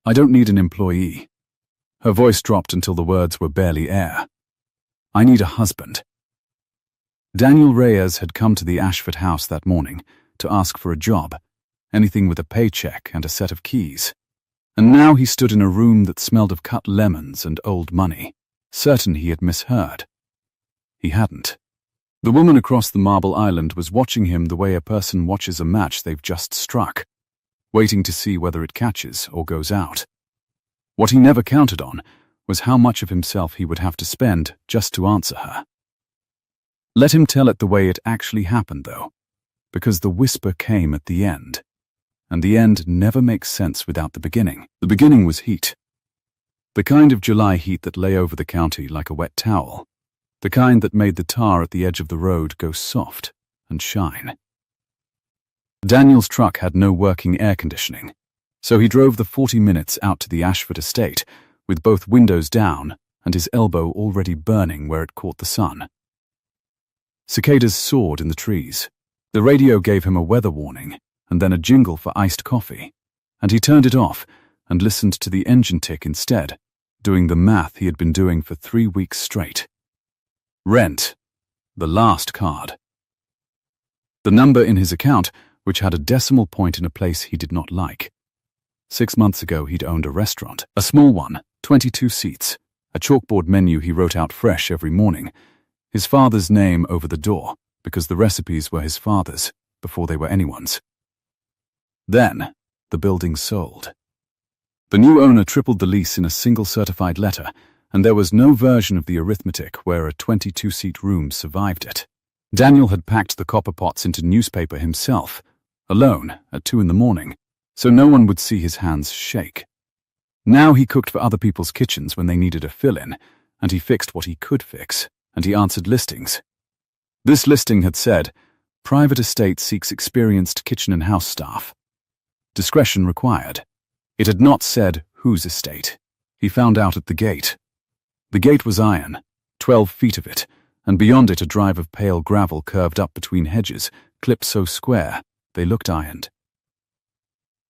I don't need an employee. Her voice dropped until the words were barely air. I need a husband. Daniel Reyes had come to the Ashford house that morning to ask for a job, anything with a paycheck and a set of keys. And now he stood in a room that smelled of cut lemons and old money, certain he had misheard. He hadn't. The woman across the marble island was watching him the way a person watches a match they've just struck, waiting to see whether it catches or goes out. What he never counted on was how much of himself he would have to spend just to answer her. Let him tell it the way it actually happened, though, because the whisper came at the end, and the end never makes sense without the beginning. The beginning was heat. The kind of July heat that lay over the county like a wet towel, the kind that made the tar at the edge of the road go soft and shine. Daniel's truck had no working air conditioning, so he drove the 40 minutes out to the Ashford estate with both windows down and his elbow already burning where it caught the sun. Cicadas soared in the trees. The radio gave him a weather warning and then a jingle for iced coffee, and he turned it off and listened to the engine tick instead, doing the math he had been doing for 3 weeks straight. Rent. The last card. The number in his account, which had a decimal point in a place he did not like. 6 months ago he'd owned a restaurant, a small one, 22 seats, a chalkboard menu he wrote out fresh every morning, his father's name over the door, because the recipes were his father's before they were anyone's. Then, the building sold. The new owner tripled the lease in a single certified letter, and there was no version of the arithmetic where a 22-seat room survived it. Daniel had packed the copper pots into newspaper himself, alone, at 2 a.m, so no one would see his hands shake. Now he cooked for other people's kitchens when they needed a fill-in, and he fixed what he could fix, and he answered listings. This listing had said, "Private estate seeks experienced kitchen and house staff. Discretion required." It had not said whose estate. He found out at the gate. The gate was iron, 12 feet of it, and beyond it a drive of pale gravel curved up between hedges, clipped so square they looked ironed.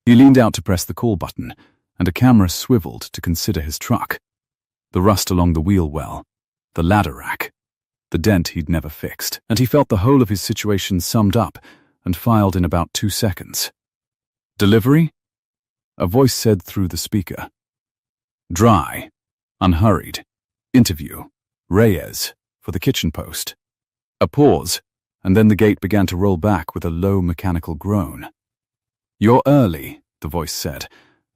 He leaned out to press the call button, and a camera swiveled to consider his truck. The rust along the wheel well, the ladder rack, the dent he'd never fixed, and he felt the whole of his situation summed up and filed in about 2 seconds. Delivery? A voice said through the speaker. Dry, unhurried, interview, Reyes, for the kitchen post. A pause, and then the gate began to roll back with a low mechanical groan. You're early, the voice said,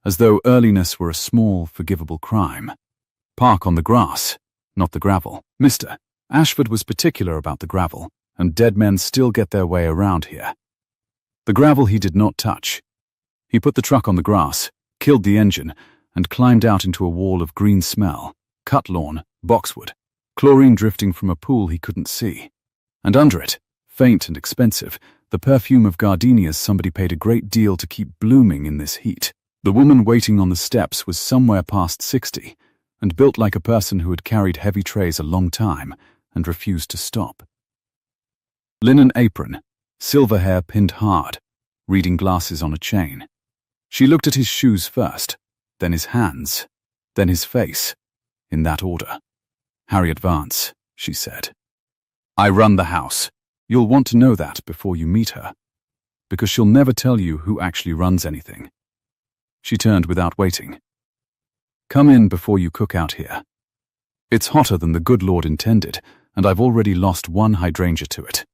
as though earliness were a small, forgivable crime. Park on the grass, not the gravel. Mr. Ashford was particular about the gravel, and dead men still get their way around here. The gravel he did not touch. He put the truck on the grass, killed the engine, and climbed out into a wall of green smell, cut lawn, boxwood, chlorine drifting from a pool he couldn't see. And under it, faint and expensive, the perfume of gardenias somebody paid a great deal to keep blooming in this heat. The woman waiting on the steps was somewhere past 60, and built like a person who had carried heavy trays a long time and refused to stop. Linen apron, silver hair pinned hard, reading glasses on a chain. She looked at his shoes first, then his hands, then his face, in that order. Harriet Vance, she said. I run the house. You'll want to know that before you meet her, because she'll never tell you who actually runs anything. She turned without waiting. Come in before you cook out here. It's hotter than the good Lord intended, and I've already lost 1 hydrangea to it.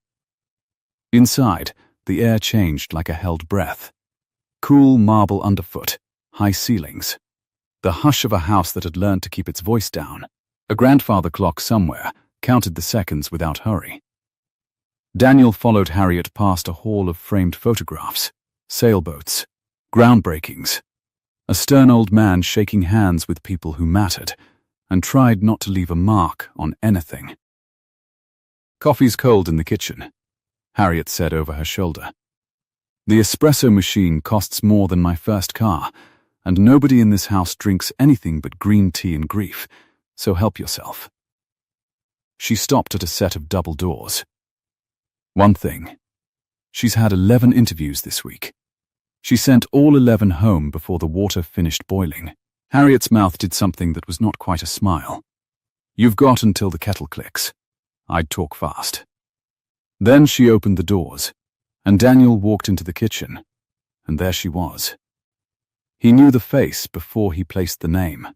Inside, the air changed like a held breath. Cool marble underfoot, high ceilings. The hush of a house that had learned to keep its voice down. A grandfather clock somewhere counted the seconds without hurry. Daniel followed Harriet past a hall of framed photographs, sailboats, groundbreakings, a stern old man shaking hands with people who mattered, and tried not to leave a mark on anything. Coffee's cold in the kitchen, Harriet said over her shoulder. The espresso machine costs more than my first car, and nobody in this house drinks anything but green tea and grief, so help yourself. She stopped at a set of double doors. One thing. She's had 11 interviews this week. She sent all 11 home before the water finished boiling. Harriet's mouth did something that was not quite a smile. "You've got until the kettle clicks." I'd talk fast. Then she opened the doors, and Daniel walked into the kitchen, and there she was. He knew the face before he placed the name.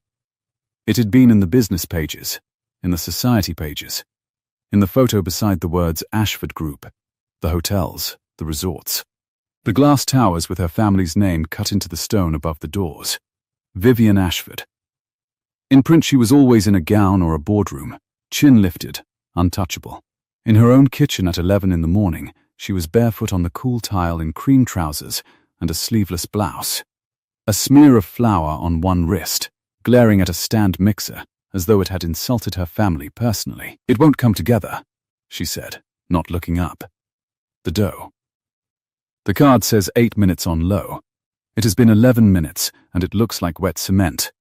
It had been in the business pages, in the society pages, in the photo beside the words Ashford Group, the hotels, the resorts. The glass towers with her family's name cut into the stone above the doors. Vivian Ashford. In print she was always in a gown or a boardroom, chin lifted, untouchable. In her own kitchen at 11 in the morning, she was barefoot on the cool tile in cream trousers and a sleeveless blouse. A smear of flour on one wrist, glaring at a stand mixer, as though it had insulted her family personally. "It won't come together," she said, not looking up. "The dough. The card says 8 minutes on low. It has been 11 minutes, and it looks like wet cement."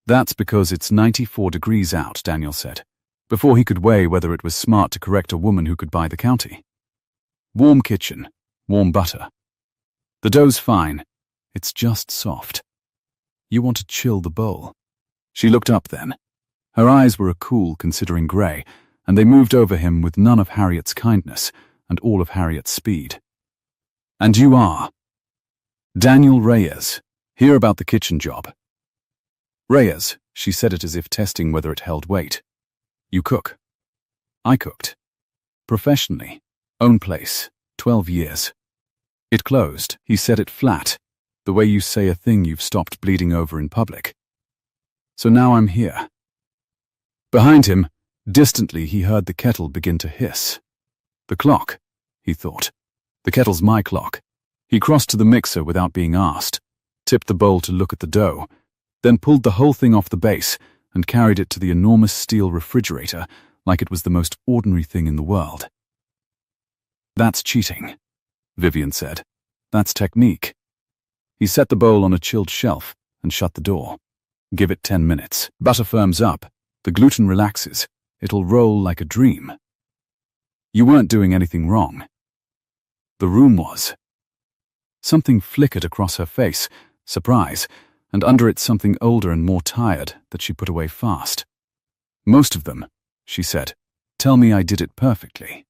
"That's because it's 94 degrees out," Daniel said, before he could weigh whether it was smart to correct a woman who could buy the county. "Warm kitchen, warm butter. The dough's fine. It's just soft. You want to chill the bowl." She looked up then. Her eyes were a cool, considering grey, and they moved over him with none of Harriet's kindness and all of Harriet's speed. "And you are?" "Daniel Reyes. Hear about the kitchen job." "Reyes," she said it as if testing whether it held weight. "You cook." "I cooked. Professionally. Own place. 12 years. It closed." He said it flat, the way you say a thing you've stopped bleeding over in public. "So now I'm here." Behind him, distantly, he heard the kettle begin to hiss. "The clock," he thought. "The kettle's my clock." He crossed to the mixer without being asked, tipped the bowl to look at the dough, then pulled the whole thing off the base and carried it to the enormous steel refrigerator like it was the most ordinary thing in the world. "That's cheating," Vivian said. "That's technique." He set the bowl on a chilled shelf and shut the door. "Give it 10 minutes. Butter firms up, the gluten relaxes, it'll roll like a dream." "You weren't doing anything wrong." The room was. Something flickered across her face, surprise, and under it something older and more tired that she put away fast. "Most of them," she said, "tell me I did it perfectly.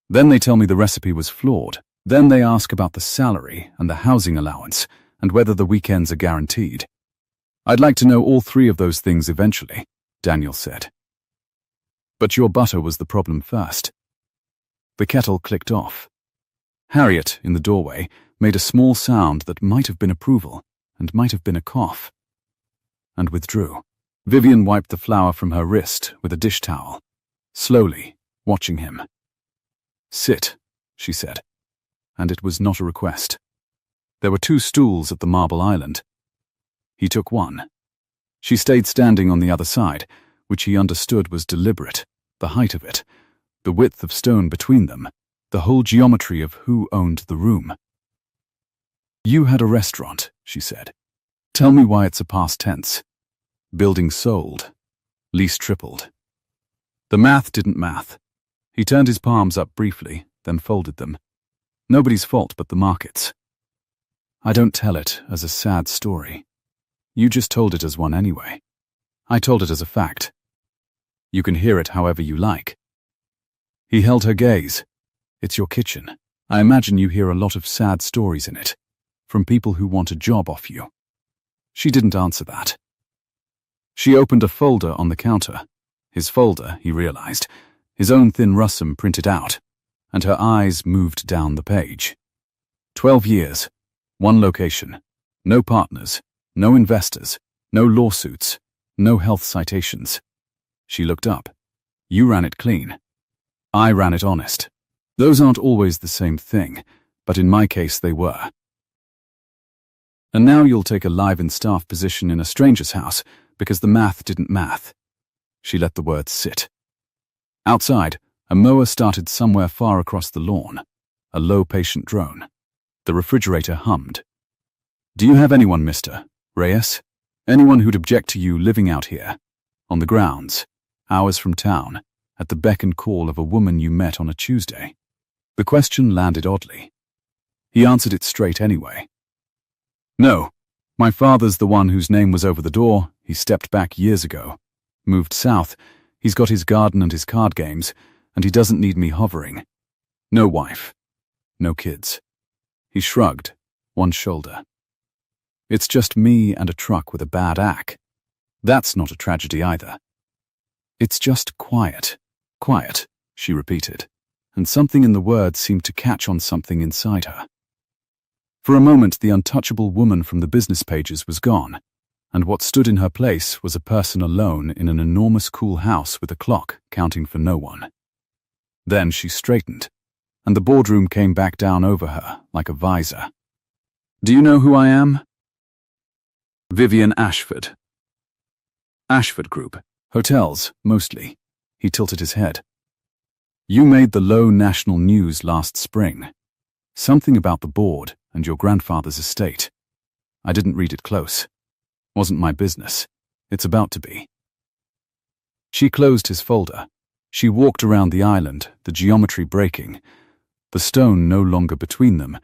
Then they tell me the recipe was flawed. Then they ask about the salary and the housing allowance and whether the weekends are guaranteed. I'd like to know all three of those things eventually," Daniel said. "But your butter was the problem first." The kettle clicked off. Harriet, in the doorway, made a small sound that might have been approval and might have been a cough, and withdrew. Vivian wiped the flour from her wrist with a dish towel, slowly, watching him. "Sit," she said, and it was not a request. There were 2 stools at the Marble Island. He took one. She stayed standing on the other side, which he understood was deliberate, the height of it, the width of stone between them, the whole geometry of who owned the room. "You had a restaurant," she said. "Tell me why it's a past tense. Building sold. Lease tripled." The math didn't math. He turned his palms up briefly, then folded them. "Nobody's fault but the market's. I don't tell it as a sad story. You just told it as one anyway. I told it as a fact. You can hear it however you like." He held her gaze. "It's your kitchen. I imagine you hear a lot of sad stories in it, from people who want a job off you." She didn't answer that. She opened a folder on the counter. His folder, he realized, his own thin Russum printed out, and her eyes moved down the page. 12 years, 1 location, no partners, no investors, no lawsuits, no health citations. She looked up. "You ran it clean. I ran it honest. Those aren't always the same thing, but in my case they were. And now you'll take a live-in staff position in a stranger's house because the math didn't math." She let the words sit. Outside, a mower started somewhere far across the lawn, a low patient drone. The refrigerator hummed. "Do you have anyone, Mr. Reyes? Anyone who'd object to you living out here? On the grounds, hours from town, at the beck and call of a woman you met on a Tuesday?" The question landed oddly. He answered it straight anyway. No, my father's the one whose name was over the door. He stepped back years ago. Moved south. He's got his garden and his card games, and he doesn't need me hovering. No wife. No kids. He shrugged, one shoulder. It's just me and a truck with a bad ack. That's not a tragedy either. It's just quiet. Quiet, she repeated, and something in the words seemed to catch on something inside her. For a moment, the untouchable woman from the business pages was gone, and what stood in her place was a person alone in an enormous cool house with a clock counting for no one. Then she straightened, and the boardroom came back down over her like a visor. Do you know who I am? Vivian Ashford. Ashford Group. Hotels, mostly. He tilted his head. You made the low national news last spring. Something about the board and your grandfather's estate. I didn't read it close. Wasn't my business. It's about to be. She closed his folder. She walked around the island, the geometry breaking, the stone no longer between them,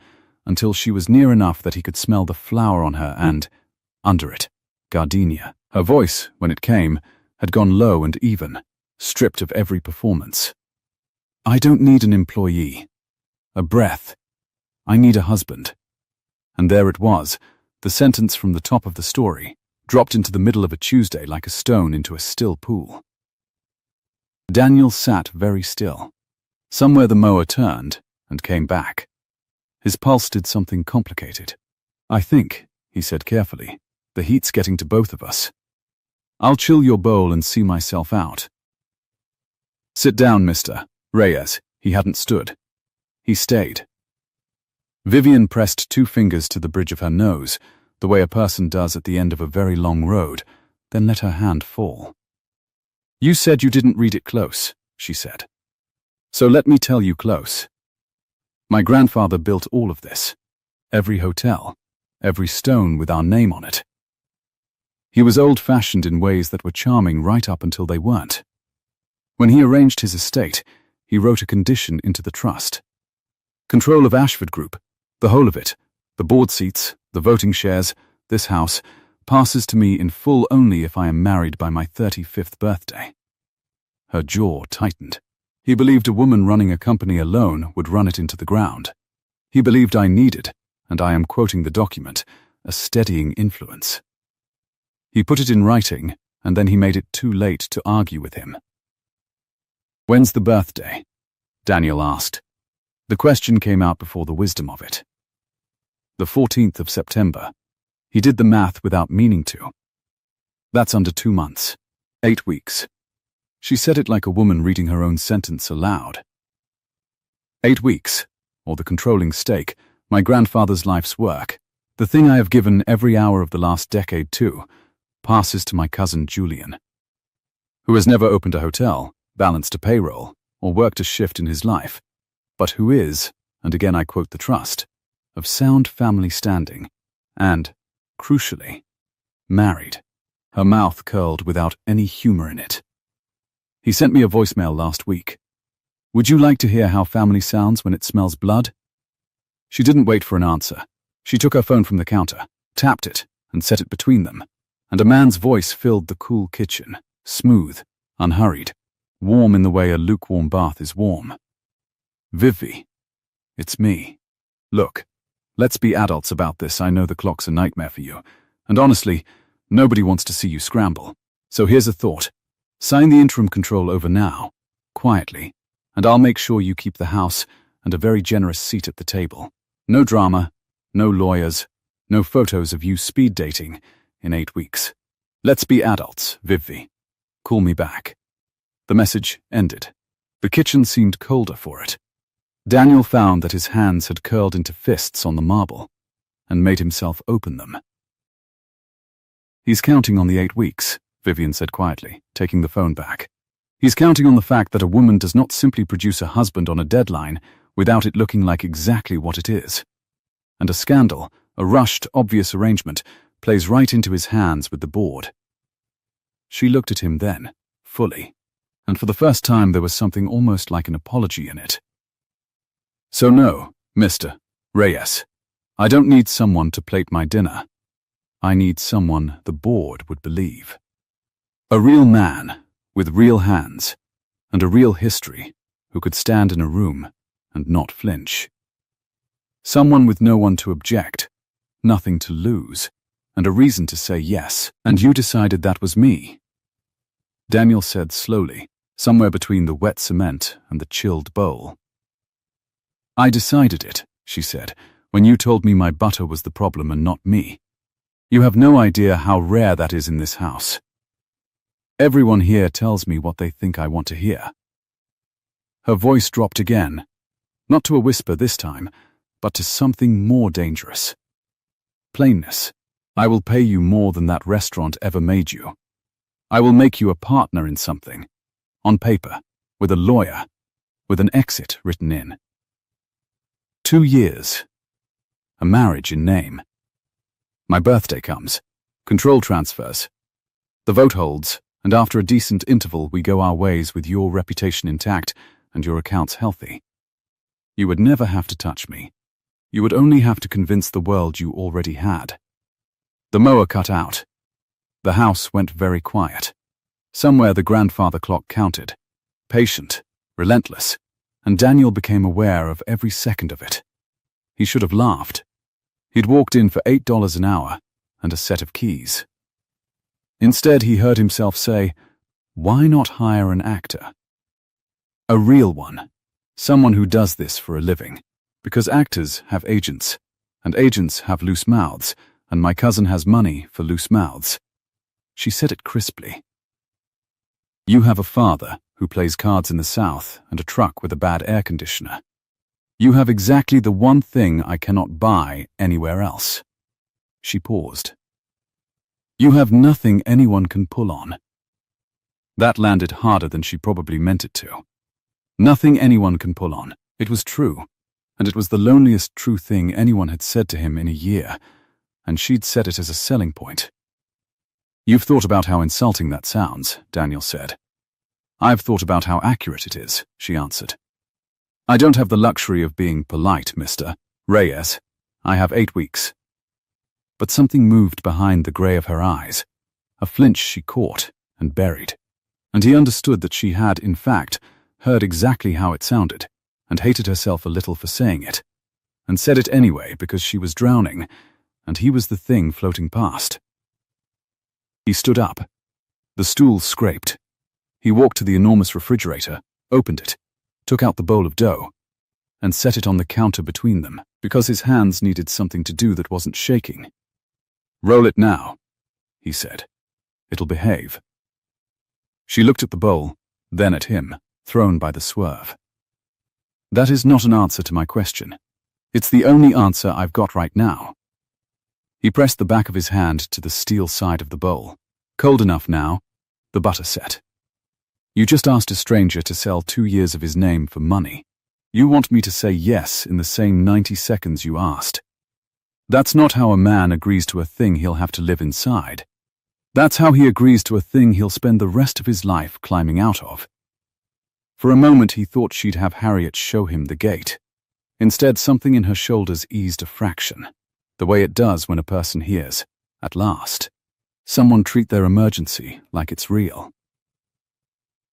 until she was near enough that he could smell the flour on her and, under it, gardenia. Her voice, when it came, had gone low and even, stripped of every performance. I don't need an employee. A breath. I need a husband. And there it was, the sentence from the top of the story, dropped into the middle of a Tuesday like a stone into a still pool. Daniel sat very still. Somewhere the mower turned and came back. His pulse did something complicated. I think, he said carefully, the heat's getting to both of us. I'll chill your bowl and see myself out. Sit down, Mr. Reyes. He hadn't stood. He stayed. Vivian pressed 2 fingers to the bridge of her nose, the way a person does at the end of a very long road, then let her hand fall. You said you didn't read it close, she said. So let me tell you close. My grandfather built all of this. Every hotel, every stone with our name on it. He was old-fashioned in ways that were charming right up until they weren't. When he arranged his estate, he wrote a condition into the trust. Control of Ashford Group, the whole of it, the board seats, the voting shares, this house, passes to me in full only if I am married by my 35th birthday. Her jaw tightened. He believed a woman running a company alone would run it into the ground. He believed I needed, and I am quoting the document, a steadying influence. He put it in writing, and then he made it too late to argue with him. When's the birthday? Daniel asked. The question came out before the wisdom of it. The 14th of September. He did the math without meaning to. That's under 2 months. 8 weeks. She said it like a woman reading her own sentence aloud. 8 weeks, or the controlling stake, my grandfather's life's work, the thing I have given every hour of the last decade to, passes to my cousin Julian, who has never opened a hotel, balanced a payroll, or worked a shift in his life, but who is, and again I quote the trust, of sound family standing, and, crucially, married. Her mouth curled without any humor in it. He sent me a voicemail last week. Would you like to hear how family sounds when it smells blood? She didn't wait for an answer. She took her phone from the counter, tapped it, and set it between them, and a man's voice filled the cool kitchen, smooth, unhurried, warm in the way a lukewarm bath is warm. Vivi, it's me. Look, let's be adults about this. I know the clock's a nightmare for you, and honestly, nobody wants to see you scramble. So here's a thought. Sign the interim control over now, quietly, and I'll make sure you keep the house and a very generous seat at the table. No drama, no lawyers, no photos of you speed dating in 8 weeks. Let's be adults, Vivi. Call me back. The message ended. The kitchen seemed colder for it. Daniel found that his hands had curled into fists on the marble and made himself open them. He's counting on the 8 weeks, Vivian said quietly, taking the phone back. He's counting on the fact that a woman does not simply produce a husband on a deadline without it looking like exactly what it is. And a scandal, a rushed, obvious arrangement, plays right into his hands with the board. She looked at him then, fully, and for the first time there was something almost like an apology in it. So no, Mr. Reyes, I don't need someone to plate my dinner. I need someone the board would believe. A real man with real hands and a real history who could stand in a room and not flinch. Someone with no one to object, nothing to lose, and a reason to say yes. And you decided that was me. Daniel said slowly, somewhere between the wet cement and the chilled bowl. I decided it, she said, when you told me my butter was the problem and not me. You have no idea how rare that is in this house. Everyone here tells me what they think I want to hear. Her voice dropped again, not to a whisper this time, but to something more dangerous. Plainness. I will pay you more than that restaurant ever made you. I will make you a partner in something, on paper, with a lawyer, with an exit written in. 2 years. A marriage in name. My birthday comes. Control transfers. The vote holds, and after a decent interval we go our ways with your reputation intact and your accounts healthy. You would never have to touch me. You would only have to convince the world you already had. The mower cut out. The house went very quiet. Somewhere the grandfather clock counted. Patient, relentless, and Daniel became aware of every second of it. He should have laughed. He'd walked in for $8 an hour and a set of keys. Instead, he heard himself say, why not hire an actor? A real one. Someone who does this for a living. Because actors have agents, and agents have loose mouths, and my cousin has money for loose mouths. She said it crisply. You have a father who plays cards in the South and a truck with a bad air conditioner. You have exactly the one thing I cannot buy anywhere else. She paused. You have nothing anyone can pull on. That landed harder than she probably meant it to. Nothing anyone can pull on. It was true, and it was the loneliest true thing anyone had said to him in a year, and she'd said it as a selling point. You've thought about how insulting that sounds, Daniel said. I've thought about how accurate it is, she answered. I don't have the luxury of being polite, Mr. Reyes. I have 8 weeks. But something moved behind the grey of her eyes, a flinch she caught and buried, and he understood that she had, in fact, heard exactly how it sounded, and hated herself a little for saying it, and said it anyway because she was drowning, and he was the thing floating past. He stood up. The stool scraped. He walked to the enormous refrigerator, opened it, took out the bowl of dough, and set it on the counter between them, because his hands needed something to do that wasn't shaking. Roll it now, he said. It'll behave. She looked at the bowl, then at him, thrown by the swerve. That is not an answer to my question. It's the only answer I've got right now. He pressed the back of his hand to the steel side of the bowl. Cold enough now, the butter set. You just asked a stranger to sell 2 years of his name for money. You want me to say yes in the same 90 seconds you asked. That's not how a man agrees to a thing he'll have to live inside. That's how he agrees to a thing he'll spend the rest of his life climbing out of. For a moment he thought she'd have Harriet show him the gate. Instead, something in her shoulders eased a fraction, the way it does when a person hears, at last, someone treat their emergency like it's real.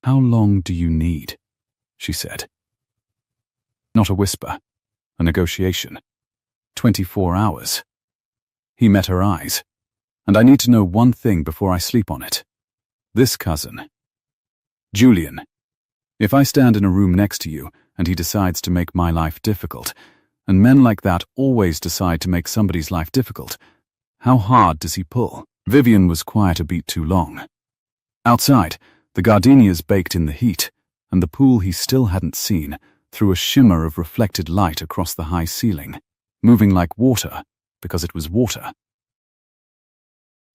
How long do you need? She said. Not a whisper, a negotiation. 24 hours. He met her eyes. And I need to know one thing before I sleep on it. This cousin. Julian. If I stand in a room next to you and he decides to make my life difficult, and men like that always decide to make somebody's life difficult, how hard does he pull? Vivian was quiet a beat too long. Outside, the gardenias baked in the heat, and the pool he still hadn't seen threw a shimmer of reflected light across the high ceiling, moving like water because it was water.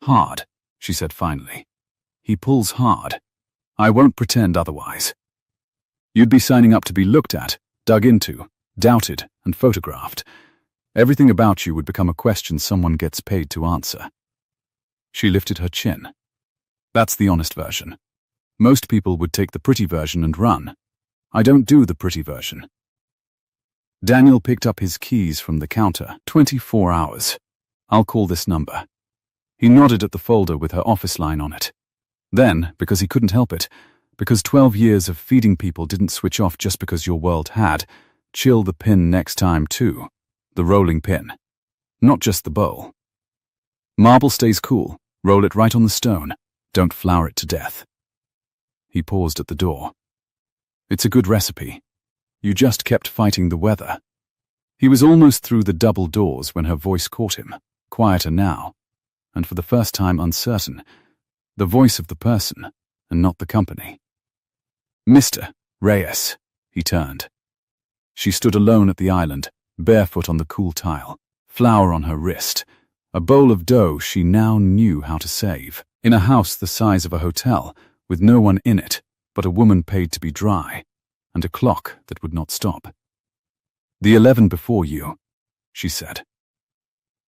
Hard, she said finally. He pulls hard. I won't pretend otherwise. You'd be signing up to be looked at, dug into, doubted, and photographed. Everything about you would become a question someone gets paid to answer. She lifted her chin. That's the honest version. Most people would take the pretty version and run. I don't do the pretty version. Daniel picked up his keys from the counter. 24 hours. I'll call this number. He nodded at the folder with her office line on it. Then, because he couldn't help it, because 12 years of feeding people didn't switch off just because your world had, chill the pin next time too. The rolling pin. Not just the bowl. Marble stays cool. Roll it right on the stone. Don't flour it to death. He paused at the door. It's a good recipe. You just kept fighting the weather. He was almost through the double doors when her voice caught him, quieter now, and for the first time uncertain, the voice of the person and not the company. Mr. Reyes, he turned. She stood alone at the island, barefoot on the cool tile, flour on her wrist, a bowl of dough she now knew how to save, in a house the size of a hotel, with no one in it but a woman paid to be dry, and a clock that would not stop. The 11 before you, she said.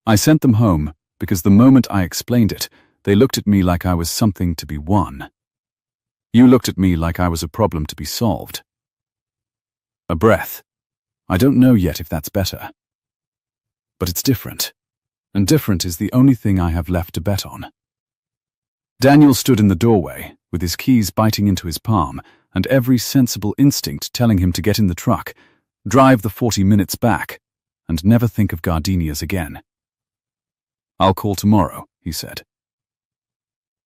I sent them home because the moment I explained it, they looked at me like I was something to be won. You looked at me like I was a problem to be solved. A breath. I don't know yet if that's better. But it's different, and different is the only thing I have left to bet on. Daniel stood in the doorway, with his keys biting into his palm, and every sensible instinct telling him to get in the truck, drive the 40 minutes back, and never think of gardenias again. I'll call tomorrow, he said.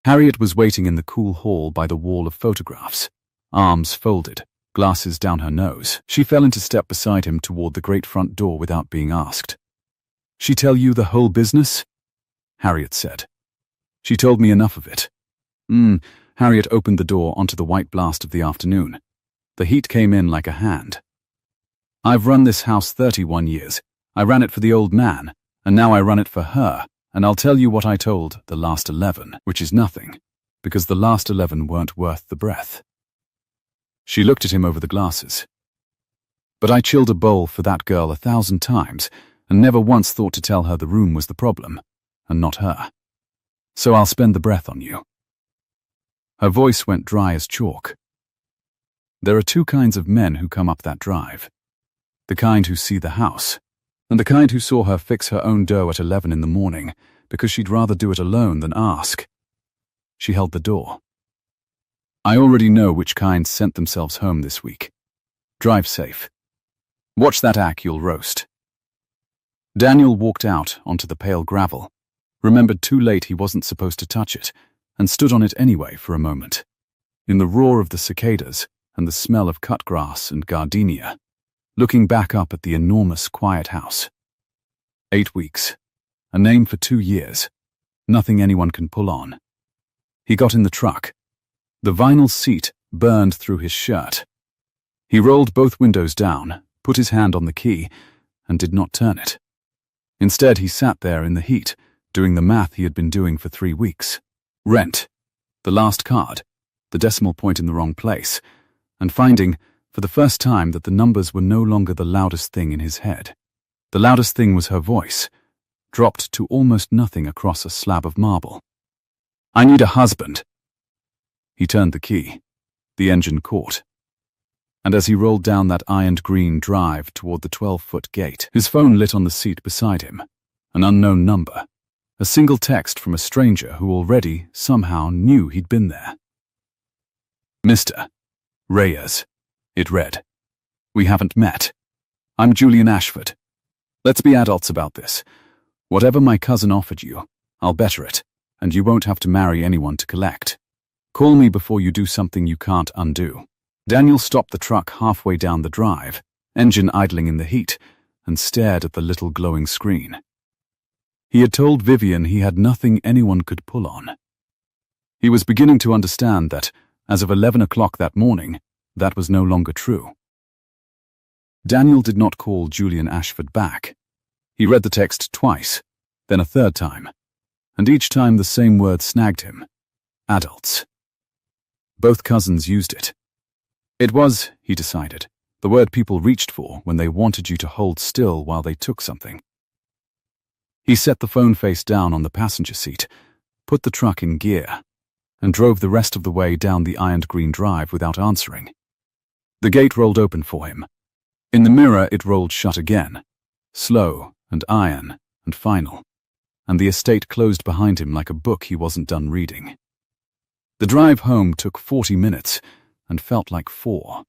Harriet was waiting in the cool hall by the wall of photographs, arms folded, glasses down her nose. She fell into step beside him toward the great front door without being asked. She tell you the whole business? Harriet said. She told me enough of it. Harriet opened the door onto the white blast of the afternoon. The heat came in like a hand. I've run this house 31 years. I ran it for the old man, and now I run it for her, and I'll tell you what I told the last 11, which is nothing, because the last 11 weren't worth the breath. She looked at him over the glasses. But I chilled a bowl for that girl 1,000 times, and never once thought to tell her the room was the problem, and not her. So I'll spend the breath on you. Her voice went dry as chalk. There are two kinds of men who come up that drive. The kind who see the house, and the kind who saw her fix her own dough at 11 in the morning because she'd rather do it alone than ask. She held the door. I already know which kind sent themselves home this week. Drive safe. Watch that ack you'll roast. Daniel walked out onto the pale gravel, remembered too late he wasn't supposed to touch it, and stood on it anyway for a moment, in the roar of the cicadas and the smell of cut grass and gardenia, looking back up at the enormous quiet house. 8 weeks. A name for 2 years. Nothing anyone can pull on. He got in the truck. The vinyl seat burned through his shirt. He rolled both windows down, put his hand on the key, and did not turn it. Instead, he sat there in the heat, doing the math he had been doing for 3 weeks. Rent, the last card, the decimal point in the wrong place, and finding, for the first time, that the numbers were no longer the loudest thing in his head. The loudest thing was her voice, dropped to almost nothing across a slab of marble. I need a husband. He turned the key. The engine caught. And as he rolled down that ironed green drive toward the 12-foot gate, his phone lit on the seat beside him. An unknown number. A single text from a stranger who already, somehow, knew he'd been there. Mr. Reyes, it read. We haven't met. I'm Julian Ashford. Let's be adults about this. Whatever my cousin offered you, I'll better it, and you won't have to marry anyone to collect. Call me before you do something you can't undo. Daniel stopped the truck halfway down the drive, engine idling in the heat, and stared at the little glowing screen. He had told Vivian he had nothing anyone could pull on. He was beginning to understand that, as of 11 o'clock that morning, that was no longer true. Daniel did not call Julian Ashford back. He read the text twice, then a third time, and each time the same word snagged him. Adults. Both cousins used it. It was, he decided, the word people reached for when they wanted you to hold still while they took something. He set the phone face down on the passenger seat, put the truck in gear, and drove the rest of the way down the ironed green drive without answering. The gate rolled open for him. In the mirror it rolled shut again, slow and iron and final, and the estate closed behind him like a book he wasn't done reading. The drive home took 40 minutes and felt like 4.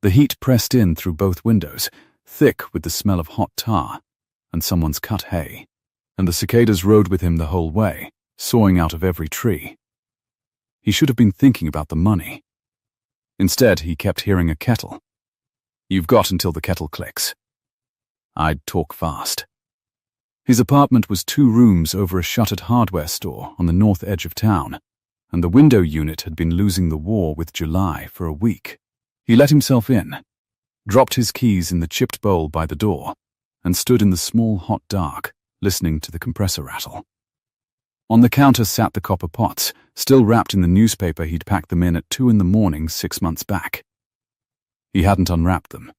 The heat pressed in through both windows, thick with the smell of hot tar and someone's cut hay, and the cicadas rode with him the whole way, sawing out of every tree. He should have been thinking about the money. Instead, he kept hearing a kettle. "You've got until the kettle clicks." I'd talk fast. His apartment was 2 rooms over a shuttered hardware store on the north edge of town, and the window unit had been losing the war with July for a week. He let himself in, dropped his keys in the chipped bowl by the door, and stood in the small hot dark, listening to the compressor rattle. On the counter sat the copper pots, still wrapped in the newspaper he'd packed them in at 2 in the morning 6 months back. He hadn't unwrapped them.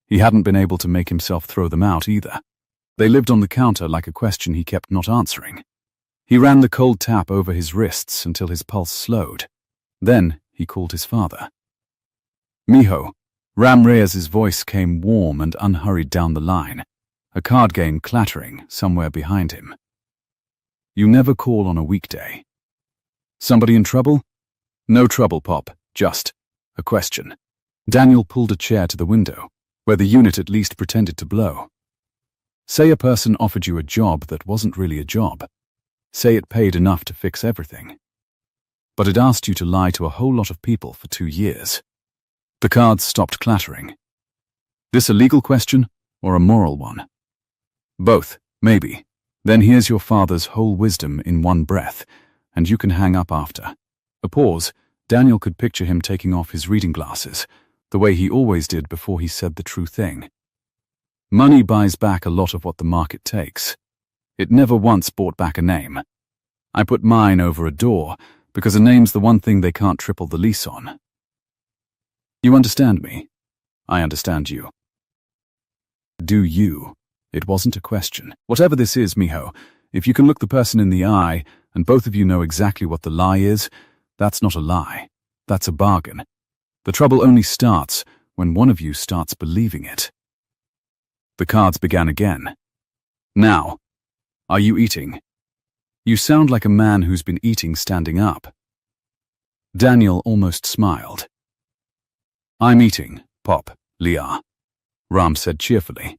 He hadn't been able to make himself throw them out either. They lived on the counter like a question he kept not answering. He ran the cold tap over his wrists until his pulse slowed. Then he called his father. "Mijo." Ram Reyes's voice came warm and unhurried down the line, a card game clattering somewhere behind him. "You never call on a weekday." "Somebody in trouble?" "No trouble, Pop, just a question." Daniel pulled a chair to the window, where the unit at least pretended to blow. "Say a person offered you a job that wasn't really a job. Say it paid enough to fix everything. But it asked you to lie to a whole lot of people for 2 years. The cards stopped clattering. "This a legal question or a moral one?" "Both, maybe. Then here's your father's whole wisdom in one breath, and you can hang up after." A pause. Daniel could picture him taking off his reading glasses, the way he always did before he said the true thing. Money buys back a lot of what the market takes. It never once bought back a name. I put mine over a door because a name's the one thing they can't triple the lease on. You understand me? I understand you. Do you? It wasn't a question. Whatever this is, Mijo, if you can look the person in the eye and both of you know exactly what the lie is, that's not a lie. That's a bargain. The trouble only starts when one of you starts believing it. The cards began again. "Now, are you eating? You sound like a man who's been eating standing up." Daniel almost smiled. "I'm eating, Pop, Leah," Ram said cheerfully,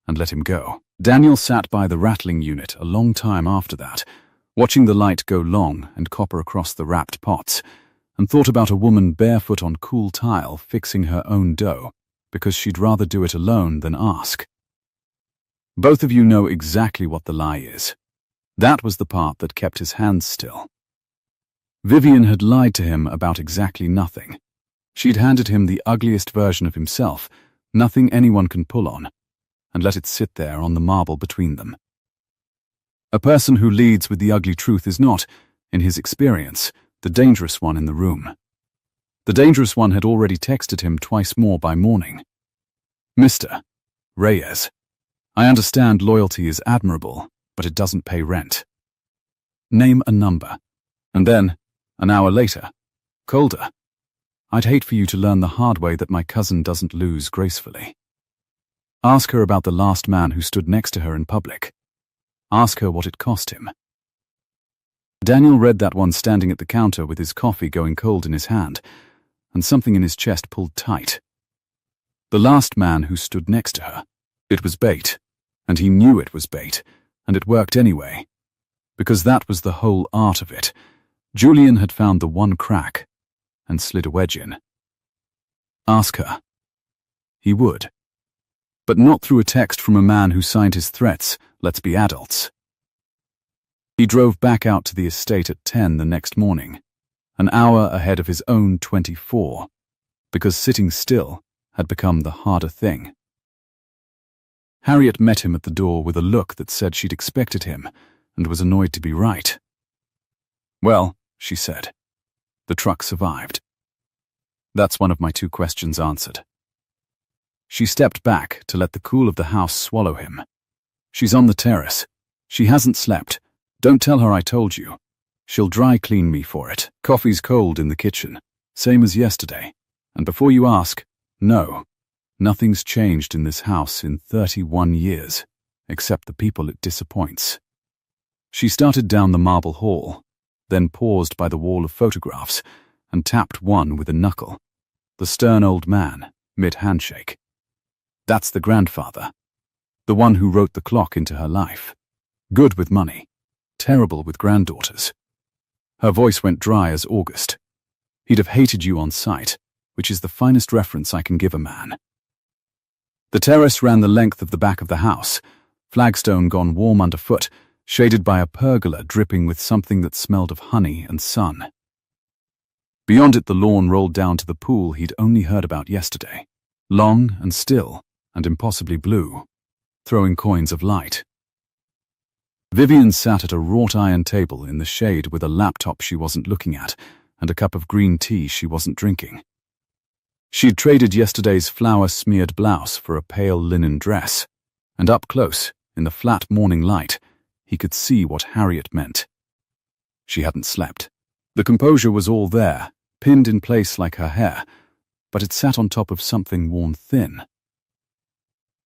and let him go. Daniel sat by the rattling unit a long time after that, watching the light go long and copper across the wrapped pots, and thought about a woman barefoot on cool tile fixing her own dough because she'd rather do it alone than ask. Both of you know exactly what the lie is. That was the part that kept his hands still. Vivian had lied to him about exactly nothing. She'd handed him the ugliest version of himself, nothing anyone can pull on, and let it sit there on the marble between them. A person who leads with the ugly truth is not, in his experience, the dangerous one in the room. The dangerous one had already texted him twice more by morning. "Mr. Reyes, I understand loyalty is admirable, but it doesn't pay rent. Name a number." And then, an hour later, colder. "I'd hate for you to learn the hard way that my cousin doesn't lose gracefully. Ask her about the last man who stood next to her in public. Ask her what it cost him." Daniel read that one standing at the counter with his coffee going cold in his hand, and something in his chest pulled tight. The last man who stood next to her. It was bait, and he knew it was bait, and it worked anyway, because that was the whole art of it. Julian had found the one crack and slid a wedge in. Ask her. He would. But not through a text from a man who signed his threats, "Let's be adults." He drove back out to the estate at 10 the next morning, an hour ahead of his own 24, because sitting still had become the harder thing. Harriet met him at the door with a look that said she'd expected him and was annoyed to be right. "Well," she said, "the truck survived." That's one of my 2 questions answered. She stepped back to let the cool of the house swallow him. "She's on the terrace. She hasn't slept. Don't tell her I told you. She'll dry clean me for it. Coffee's cold in the kitchen, same as yesterday. And before you ask, no. Nothing's changed in this house in 31 years, except the people it disappoints. She started down the marble hall, then paused by the wall of photographs and tapped one with a knuckle. The stern old man, mid-handshake. That's the grandfather. The one who wrote the clock into her life. Good with money, terrible with granddaughters. Her voice went dry as August. He'd have hated you on sight, which is the finest reference I can give a man. The terrace ran the length of the back of the house, flagstone gone warm underfoot, shaded by a pergola dripping with something that smelled of honey and sun. Beyond it the lawn rolled down to the pool he'd only heard about yesterday, long and still and impossibly blue, throwing coins of light. Vivian sat at a wrought-iron table in the shade with a laptop she wasn't looking at and a cup of green tea she wasn't drinking. She'd traded yesterday's flour-smeared blouse for a pale linen dress, and up close, in the flat morning light, he could see what Harriet meant. She hadn't slept. The composure was all there, pinned in place like her hair, but it sat on top of something worn thin.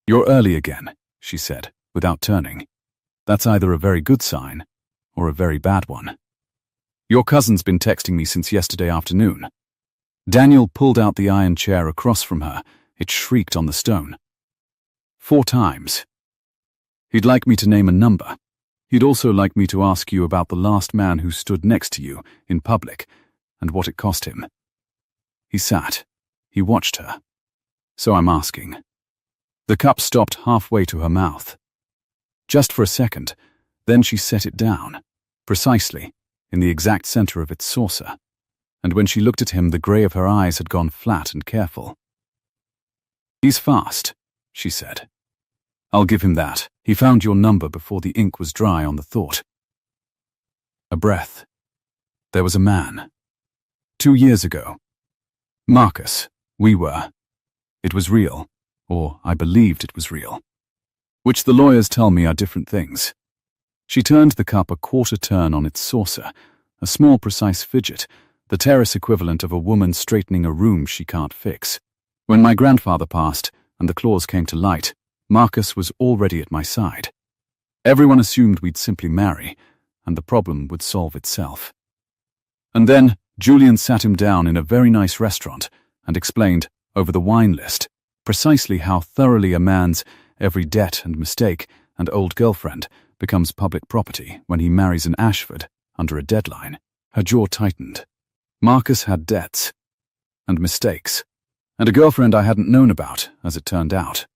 "You're early again," she said, without turning. "That's either a very good sign or a very bad one. Your cousin's been texting me since yesterday afternoon." Daniel pulled out the iron chair across from her. It shrieked on the stone. 4 times. He'd like me to name a number. He'd also like me to ask you about the last man who stood next to you in public and what it cost him. He sat. He watched her. "So I'm asking." The cup stopped halfway to her mouth. Just for a second, then she set it down, precisely, in the exact center of its saucer, and when she looked at him the grey of her eyes had gone flat and careful. "He's fast," she said. "I'll give him that. He found your number before the ink was dry on the thought." A breath. There was a man. 2 years ago. Marcus, we were. It was real, or I believed it was real. Which the lawyers tell me are different things. She turned the cup a quarter turn on its saucer, a small precise fidget, the terrace equivalent of a woman straightening a room she can't fix. When my grandfather passed and the claws came to light, Marcus was already at my side. Everyone assumed we'd simply marry, and the problem would solve itself. And then Julian sat him down in a very nice restaurant and explained, over the wine list, precisely how thoroughly a man's every debt and mistake and old girlfriend becomes public property when he marries an Ashford under a deadline. Her jaw tightened. Marcus had debts and mistakes, and a girlfriend I hadn't known about, as it turned out.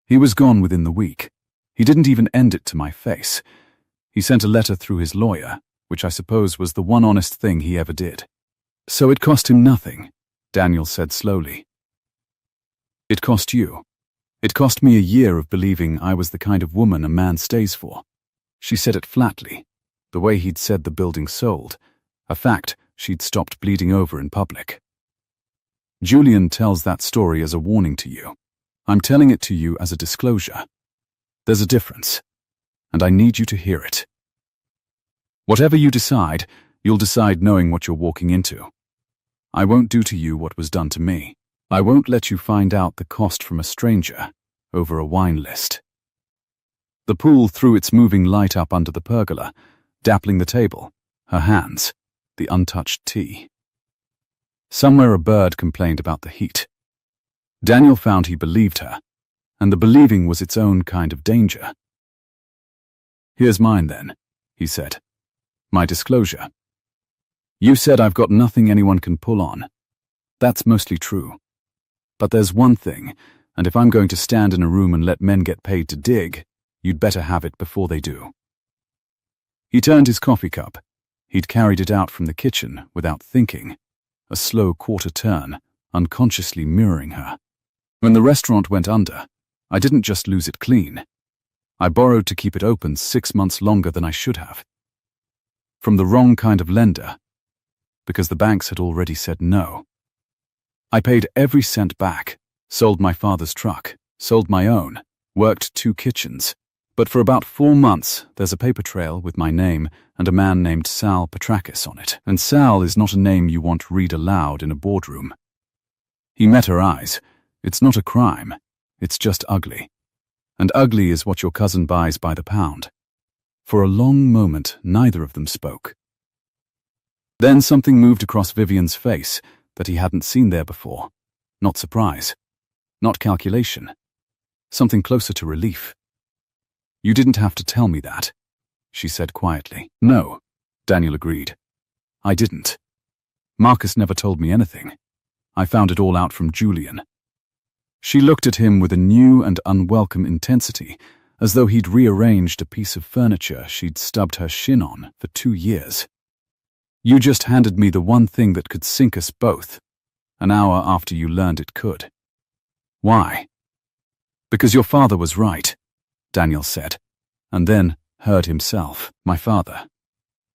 He was gone within the week. He didn't even end it to my face. He sent a letter through his lawyer, which I suppose was the one honest thing he ever did. "So it cost him nothing," Daniel said slowly. "It cost you. It cost me a year of believing I was the kind of woman a man stays for." She said it flatly, the way he'd said the building sold, a fact she'd stopped bleeding over in public. "Julian tells that story as a warning to you. I'm telling it to you as a disclosure. There's a difference, and I need you to hear it. Whatever you decide, you'll decide knowing what you're walking into. I won't do to you what was done to me. I won't let you find out the cost from a stranger over a wine list." The pool threw its moving light up under the pergola, dappling the table, her hands, the untouched tea. Somewhere a bird complained about the heat. Daniel found he believed her, and the believing was its own kind of danger. "Here's mine then," he said. "My disclosure. You said I've got nothing anyone can pull on. That's mostly true. But there's one thing, and if I'm going to stand in a room and let men get paid to dig, you'd better have it before they do." He turned his coffee cup. He'd carried it out from the kitchen without thinking, a slow quarter turn, unconsciously mirroring her. When the restaurant went under, I didn't just lose it clean. I borrowed to keep it open 6 months longer than I should have. From the wrong kind of lender, because the banks had already said no. I paid every cent back, sold my father's truck, sold my own, worked 2 kitchens. But for about 4 months, there's a paper trail with my name and a man named Sal Petrakis on it. And Sal is not a name you want read aloud in a boardroom. He met her eyes. It's not a crime. It's just ugly. And ugly is what your cousin buys by the pound. For a long moment, neither of them spoke. Then something moved across Vivian's face that he hadn't seen there before. Not surprise. Not calculation. Something closer to relief. "You didn't have to tell me that," she said quietly. "No," Daniel agreed. "I didn't. Marcus never told me anything. I found it all out from Julian." She looked at him with a new and unwelcome intensity, as though he'd rearranged a piece of furniture she'd stubbed her shin on for 2 years. "You just handed me the one thing that could sink us both, an hour after you learned it could." "Why?" "Because your father was right," Daniel said, and then heard himself. "My father.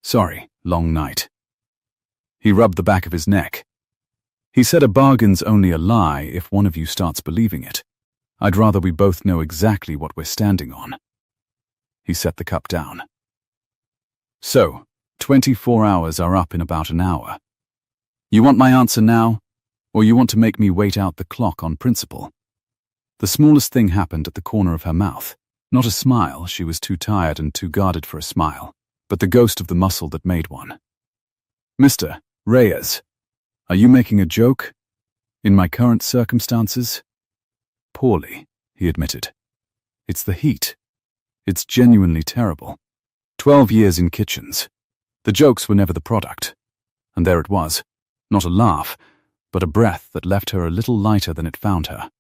Sorry, long night." He rubbed the back of his neck. "He said a bargain's only a lie if one of you starts believing it. I'd rather we both know exactly what we're standing on." He set the cup down. "So, 24 hours are up in about an hour. You want my answer now, or you want to make me wait out the clock on principle?" The smallest thing happened at the corner of her mouth. Not a smile, she was too tired and too guarded for a smile, but the ghost of the muscle that made one. "Mr. Reyes, are you making a joke? In my current circumstances?" "Poorly," he admitted. "It's the heat. It's genuinely terrible. 12 years in kitchens. The jokes were never the product. And there it was. Not a laugh, but a breath that left her a little lighter than it found her.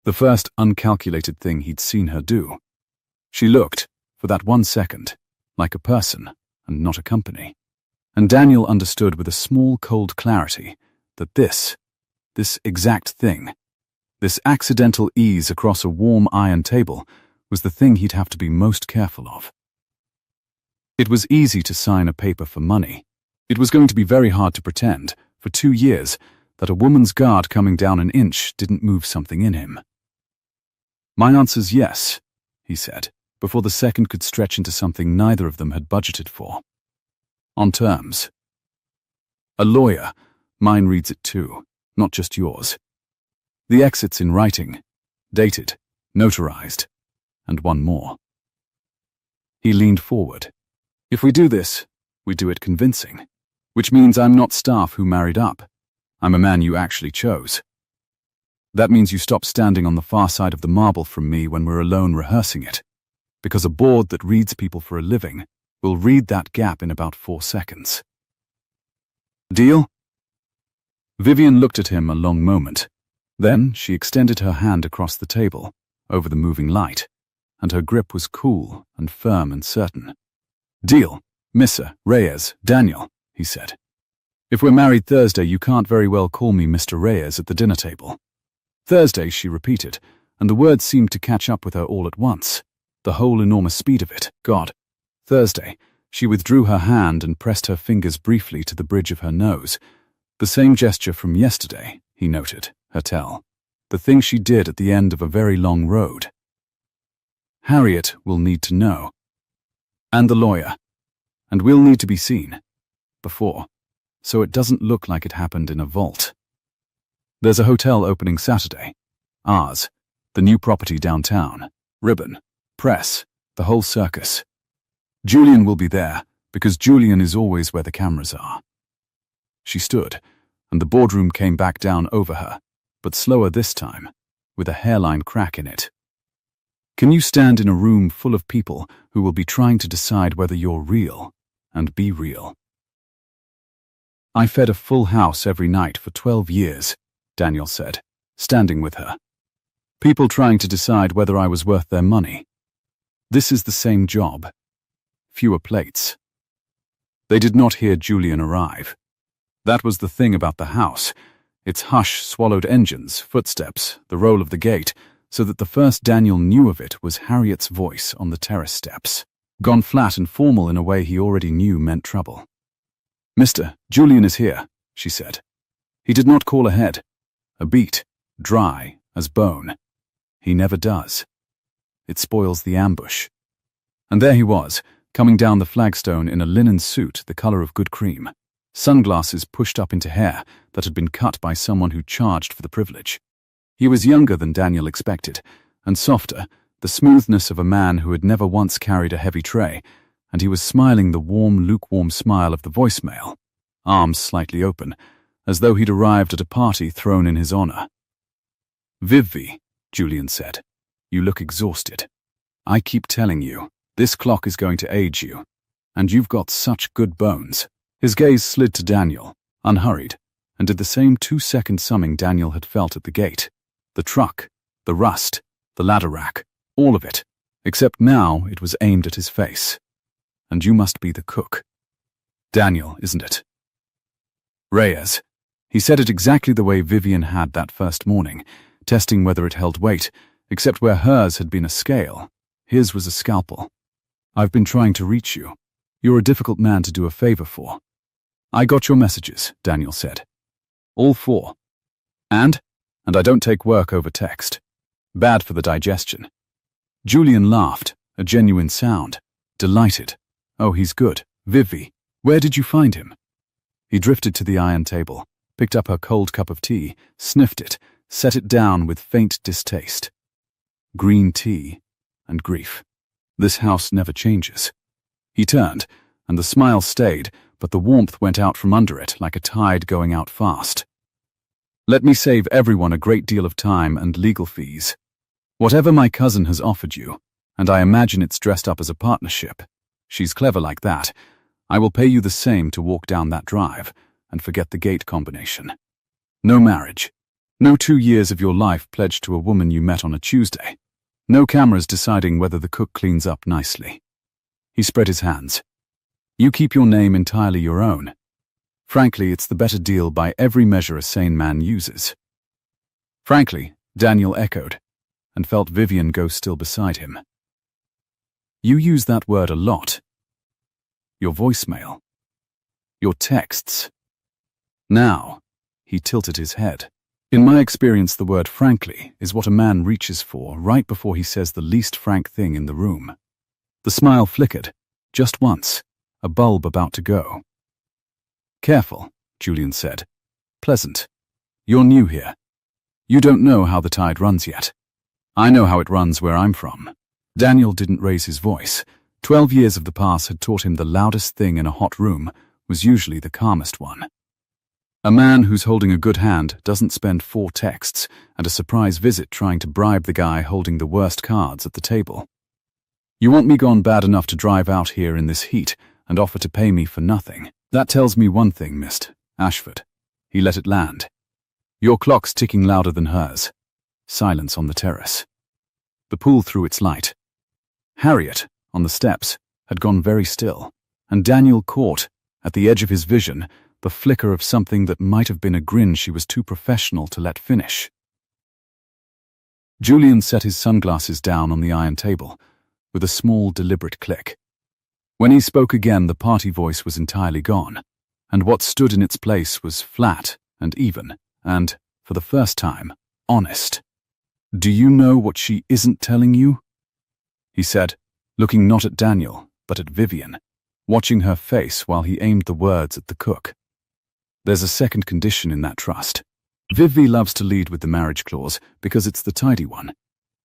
The first uncalculated thing he'd seen her do. She looked, for that 1 second, like a person and not a company. And Daniel understood with a small cold clarity that this exact thing, this accidental ease across a warm iron table, was the thing he'd have to be most careful of. It was easy to sign a paper for money. It was going to be very hard to pretend, for 2 years, that a woman's guard coming down an inch didn't move something in him. "My answer's yes," he said, before the second could stretch into something neither of them had budgeted for. "On terms." "A lawyer. Mine reads it too, not just yours. The exit's in writing, dated, notarized, and one more." He leaned forward. "If we do this, we do it convincing, which means I'm not staff who married up. I'm a man you actually chose. That means you stop standing on the far side of the marble from me when we're alone rehearsing it, because a board that reads people for a living will read that gap in about 4 seconds. Deal?" Vivian looked at him a long moment. Then she extended her hand across the table, over the moving light, and her grip was cool and firm and certain. "Deal, Mr. Reyes, Daniel," he said. "If we're married Thursday, you can't very well call me Mr. Reyes at the dinner table." "Thursday," she repeated, and the words seemed to catch up with her all at once, the whole enormous speed of it. "God." "Thursday." She withdrew her hand and pressed her fingers briefly to the bridge of her nose. The same gesture from yesterday, he noted, her tell. The thing she did at the end of a very long road. "Harriet will need to know. And the lawyer. And we'll need to be seen. Before. So it doesn't look like it happened in a vault. There's a hotel opening Saturday. Ours. The new property downtown. Ribbon. Press. The whole circus. Julian will be there, because Julian is always where the cameras are." She stood, and the boardroom came back down over her, but slower this time, with a hairline crack in it. Can you stand in a room full of people who will be trying to decide whether you're real and be real? "I fed a full house every night for 12 years, Daniel said, standing with her. "People trying to decide whether I was worth their money. This is the same job. Fewer plates." They did not hear Julian arrive. That was the thing about the house. Its hush swallowed engines, footsteps, the roll of the gate, so that the first Daniel knew of it was Harriet's voice on the terrace steps, gone flat and formal in a way he already knew meant trouble. "Mr. Julian is here," she said. He did not call ahead. A beat, dry as bone. He never does. It spoils the ambush. And there he was, coming down the flagstone in a linen suit the color of good cream, sunglasses pushed up into hair that had been cut by someone who charged for the privilege. He was younger than Daniel expected, and softer, the smoothness of a man who had never once carried a heavy tray, and he was smiling the warm, lukewarm smile of the voicemail, arms slightly open, as though he'd arrived at a party thrown in his honor. "Vivi," Julian said, "you look exhausted. I keep telling you, this clock is going to age you, and you've got such good bones." His gaze slid to Daniel, unhurried, and did the same 2-second summing Daniel had felt at the gate. The truck, the rust, the ladder rack, all of it, except now it was aimed at his face. "And you must be the cook. Daniel, isn't it?" "Reyes." He said it exactly the way Vivian had that first morning, testing whether it held weight, except where hers had been a scale, his was a scalpel. "I've been trying to reach you. You're a difficult man to do a favor for." "I got your messages," Daniel said. "All 4. And I don't take work over text. Bad for the digestion." Julian laughed, a genuine sound. Delighted. "Oh, he's good. Vivi, where did you find him?" He drifted to the iron table, picked up her cold cup of tea, sniffed it, set it down with faint distaste. Green tea and grief. This house never changes. He turned, and the smile stayed, but the warmth went out from under it like a tide going out fast. "Let me save everyone a great deal of time and legal fees. Whatever my cousin has offered you, and I imagine it's dressed up as a partnership, she's clever like that, I will pay you the same to walk down that drive and forget the gate combination. No marriage. No 2 years of your life pledged to a woman you met on a Tuesday. No cameras deciding whether the cook cleans up nicely." He spread his hands. "You keep your name entirely your own. Frankly, it's the better deal by every measure a sane man uses." "Frankly," Daniel echoed, and felt Vivian go still beside him. "You use that word a lot. Your voicemail. Your texts. Now," he tilted his head. "In my experience, the word frankly is what a man reaches for right before he says the least frank thing in the room." The smile flickered, just once, a bulb about to go. "Careful," Julian said. "Pleasant. You're new here. You don't know how the tide runs yet. I know how it runs where I'm from." Daniel didn't raise his voice. 12 years of the past had taught him the loudest thing in a hot room was usually the calmest one. A man who's holding a good hand doesn't spend 4 texts and a surprise visit trying to bribe the guy holding the worst cards at the table. "You want me gone bad enough to drive out here in this heat and offer to pay me for nothing? That tells me one thing, Mr. Ashford." He let it land. "Your clock's ticking louder than hers." Silence on the terrace. The pool threw its light. Harriet, on the steps, had gone very still, and Daniel caught, at the edge of his vision, the flicker of something that might have been a grin she was too professional to let finish. Julian set his sunglasses down on the iron table, with a small, deliberate click. When he spoke again, the party voice was entirely gone, and what stood in its place was flat and even, and, for the first time, honest. "Do you know what she isn't telling you?" he said, looking not at Daniel, but at Vivian, watching her face while he aimed the words at the cook. "There's a second condition in that trust. Vivi loves to lead with the marriage clause because it's the tidy one,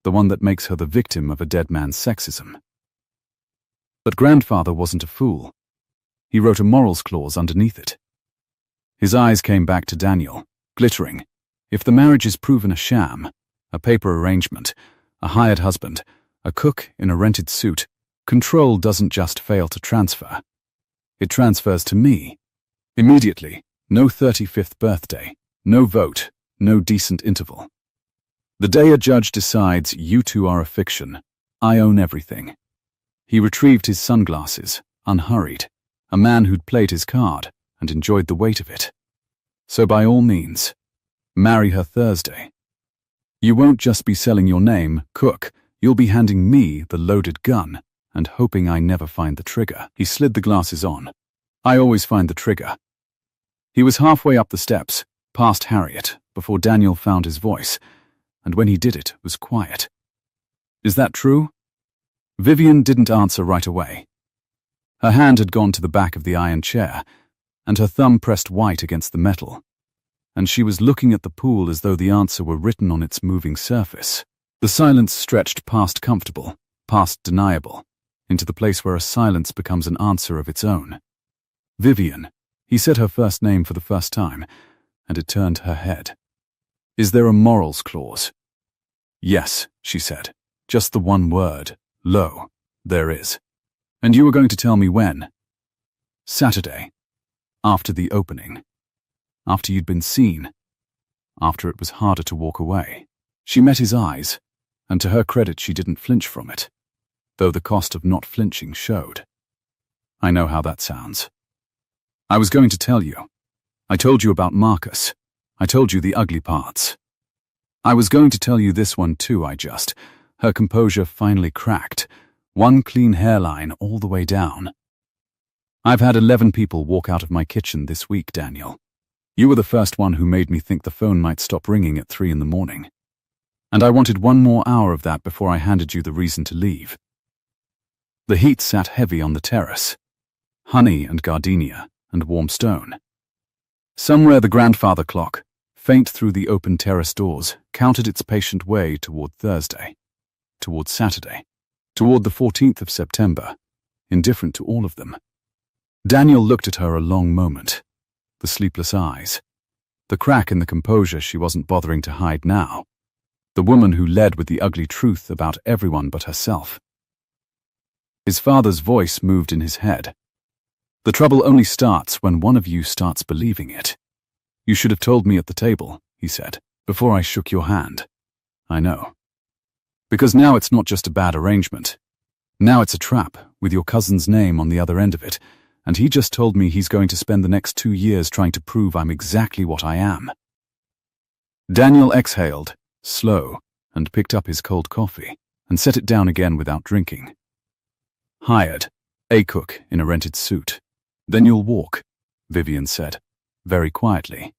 the one that makes her the victim of a dead man's sexism. But grandfather wasn't a fool. He wrote a morals clause underneath it." His eyes came back to Daniel, glittering. If the marriage is proven a sham, a paper arrangement, a hired husband, a cook in a rented suit, control doesn't just fail to transfer. It transfers to me. Immediately. No 35th birthday. No vote. No decent interval. The day a judge decides you two are a fiction, I own everything." He retrieved his sunglasses, unhurried, a man who'd played his card and enjoyed the weight of it. "So by all means, marry her Thursday. You won't just be selling your name, cook, you'll be handing me the loaded gun and hoping I never find the trigger." He slid the glasses on. "I always find the trigger." He was halfway up the steps, past Harriet, before Daniel found his voice, and when he did it was quiet. "Is that true?" Vivian didn't answer right away. Her hand had gone to the back of the iron chair, and her thumb pressed white against the metal. and she was looking at the pool as though the answer were written on its moving surface. The silence stretched past comfortable, past deniable, into the place where a silence becomes an answer of its own. Vivian, he said her first name for the first time, and it turned her head. Is there a morals clause? Yes, she said. Just the one word. Lo, there is. And you were going to tell me when? Saturday. After the opening. After you'd been seen. After it was harder to walk away. She met his eyes, and to her credit she didn't flinch from it, though the cost of not flinching showed. I know how that sounds. I was going to tell you. I told you about Marcus. I told you the ugly parts. I was going to tell you this one too, Her composure finally cracked, one clean hairline all the way down. I've had 11 people walk out of my kitchen this week, Daniel. You were the first one who made me think the phone might stop ringing at 3 a.m. And I wanted one more hour of that before I handed you the reason to leave. The heat sat heavy on the terrace. Honey and gardenia and warm stone. Somewhere the grandfather clock, faint through the open terrace doors, counted its patient way toward Thursday, toward Saturday, toward the 14th of September, indifferent to all of them. Daniel looked at her a long moment. The sleepless eyes. The crack in the composure she wasn't bothering to hide now. The woman who led with the ugly truth about everyone but herself. His father's voice moved in his head. The trouble only starts when one of you starts believing it. You should have told me at the table, he said, before I shook your hand. I know. Because now it's not just a bad arrangement. Now it's a trap, with your cousin's name on the other end of it, and he just told me he's going to spend the next 2 years trying to prove I'm exactly what I am. Daniel exhaled, slow, and picked up his cold coffee, and set it down again without drinking. Hired, a cook in a rented suit. Then you'll walk, Vivian said, very quietly,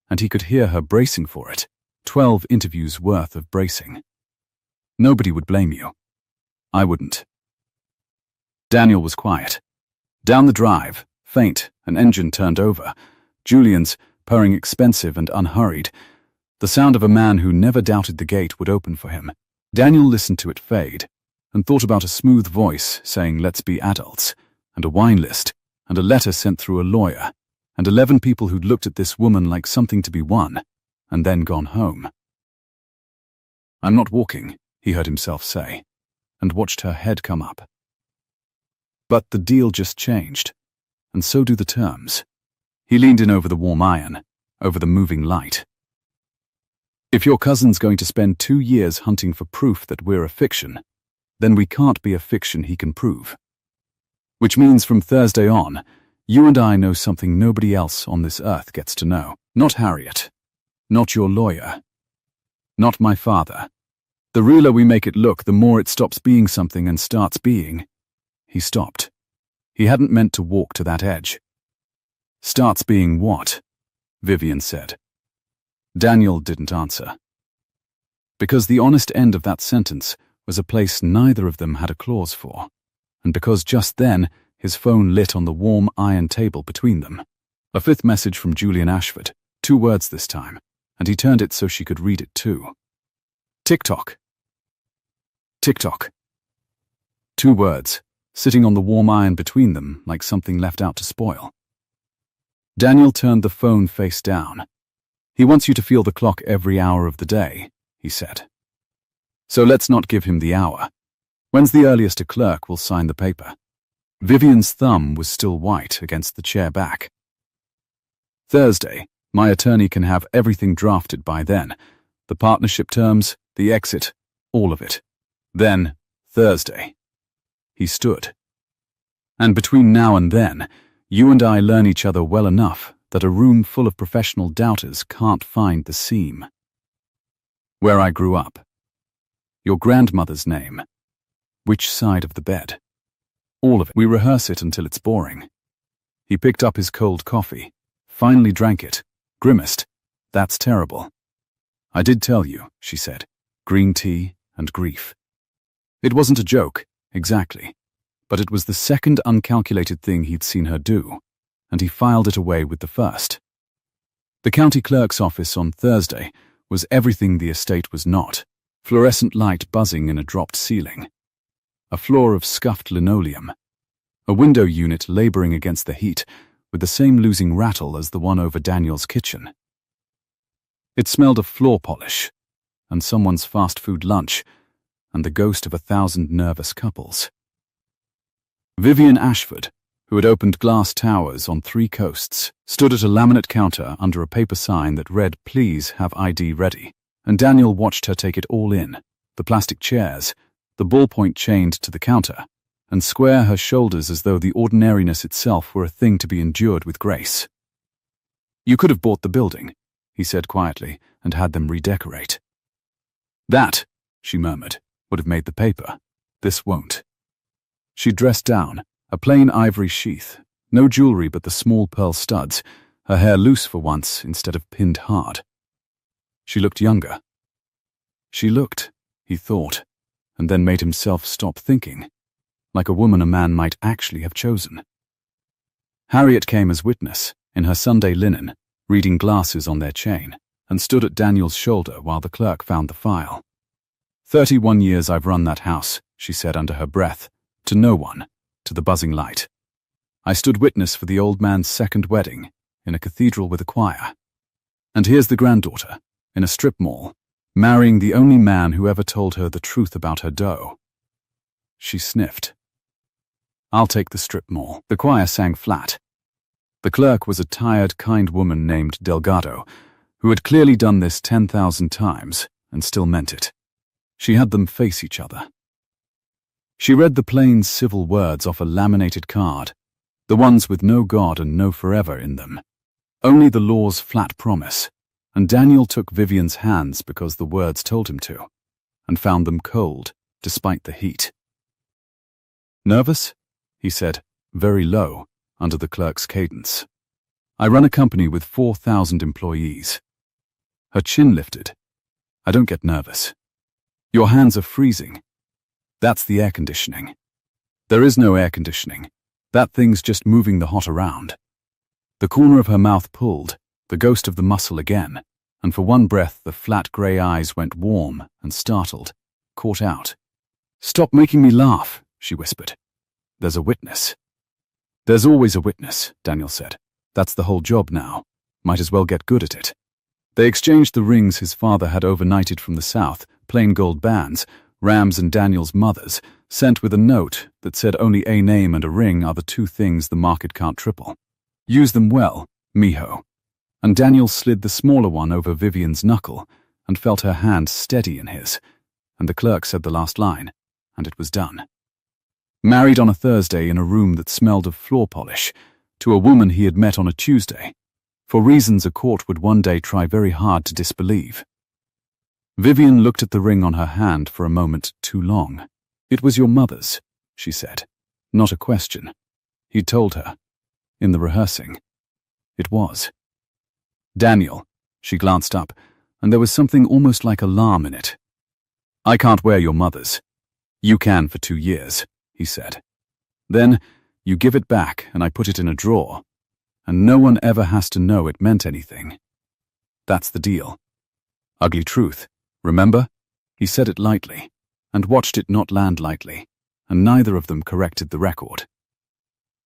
and he could hear her bracing for it, 12 interviews worth of bracing. Nobody would blame you. I wouldn't. Daniel was quiet. Down the drive, faint, an engine turned over. Julian's, purring expensive and unhurried. The sound of a man who never doubted the gate would open for him. Daniel listened to it fade, and thought about a smooth voice saying, let's be adults, and a wine list, and a letter sent through a lawyer, and 11 people who'd looked at this woman like something to be won, and then gone home. I'm not walking, he heard himself say, and watched her head come up. But the deal just changed, and so do the terms. He leaned in over the warm iron, over the moving light. If your cousin's going to spend 2 years hunting for proof that we're a fiction, then we can't be a fiction he can prove. Which means from Thursday on, you and I know something nobody else on this earth gets to know. Not Harriet. Not your lawyer. Not my father. The realer we make it look, the more it stops being something and starts being. He stopped. He hadn't meant to walk to that edge. Starts being what? Vivian said. Daniel didn't answer. Because the honest end of that sentence was a place neither of them had a clause for, and because just then his phone lit on the warm iron table between them. A 5th message from Julian Ashford, 2 words this time, and he turned it so she could read it too. Tick-tock. Tick-tock. 2 words, sitting on the warm iron between them like something left out to spoil. Daniel turned the phone face down. He wants you to feel the clock every hour of the day, he said. So let's not give him the hour. When's the earliest a clerk will sign the paper? Vivian's thumb was still white against the chair back. Thursday. My attorney can have everything drafted by then. The partnership terms, the exit, all of it. Then, Thursday. He stood. And between now and then, you and I learn each other well enough that a room full of professional doubters can't find the seam. Where I grew up. Your grandmother's name. Which side of the bed. All of it. We rehearse it until it's boring. He picked up his cold coffee, finally drank it, grimaced. That's terrible. I did tell you, she said. Green tea and grief. It wasn't a joke, exactly, but it was the second uncalculated thing he'd seen her do, and he filed it away with the first. The county clerk's office on Thursday was everything the estate was not. Fluorescent light buzzing in a dropped ceiling. A floor of scuffed linoleum. A window unit laboring against the heat with the same losing rattle as the one over Daniel's kitchen. It smelled of floor polish, and someone's fast food lunch, and the ghost of 1,000 nervous couples. Vivian Ashford, who had opened glass towers on 3 coasts, stood at a laminate counter under a paper sign that read, "Please have ID ready," and Daniel watched her take it all in, the plastic chairs, the ballpoint chained to the counter, and square her shoulders as though the ordinariness itself were a thing to be endured with grace. "You could have bought the building," he said quietly, and had them redecorate. "That," she murmured, "would have made the paper. This won't." She dressed down, a plain ivory sheath, no jewelry but the small pearl studs, her hair loose for once instead of pinned hard. She looked younger. She looked, he thought, and then made himself stop thinking, like a woman a man might actually have chosen. Harriet came as witness, in her Sunday linen, reading glasses on their chain, and stood at Daniel's shoulder while the clerk found the file. 31 years I've run that house," she said under her breath, to no one, to the buzzing light. "I stood witness for the old man's second wedding, in a cathedral with a choir. And here's the granddaughter, in a strip mall, marrying the only man who ever told her the truth about her dough." She sniffed. "I'll take the strip mall." The choir sang flat. The clerk was a tired, kind woman named Delgado, who had clearly done this 10,000 times and still meant it. She had them face each other. She read the plain civil words off a laminated card, the ones with no God and no forever in them, only the law's flat promise, and Daniel took Vivian's hands because the words told him to, and found them cold, despite the heat. "Nervous?" he said, very low, under the clerk's cadence. "I run a company with 4,000 employees." Her chin lifted. "I don't get nervous." "Your hands are freezing." "That's the air conditioning." "There is no air conditioning. That thing's just moving the hot around." The corner of her mouth pulled, the ghost of the muscle again, and for one breath the flat grey eyes went warm and startled, caught out. "Stop making me laugh," she whispered. "There's a witness." "There's always a witness," Daniel said. "That's the whole job now. Might as well get good at it." They exchanged the rings his father had overnighted from the south, plain gold bands, Ram's and Daniel's mother's, sent with a note that said only a name and a ring are the 2 things the market can't triple. "Use them well, mijo." And Daniel slid the smaller one over Vivian's knuckle and felt her hand steady in his, and the clerk said the last line, and it was done. Married on a Thursday in a room that smelled of floor polish, to a woman he had met on a Tuesday, for reasons a court would one day try very hard to disbelieve. Vivian looked at the ring on her hand for a moment too long. "It was your mother's," she said. Not a question. He'd told her. In the rehearsing. It was. "Daniel," she glanced up, and there was something almost like alarm in it. "I can't wear your mother's." "You can for 2 years," he said. "Then you give it back and I put it in a drawer, and no one ever has to know it meant anything. That's the deal. Ugly truth. Remember?" He said it lightly, and watched it not land lightly, and neither of them corrected the record.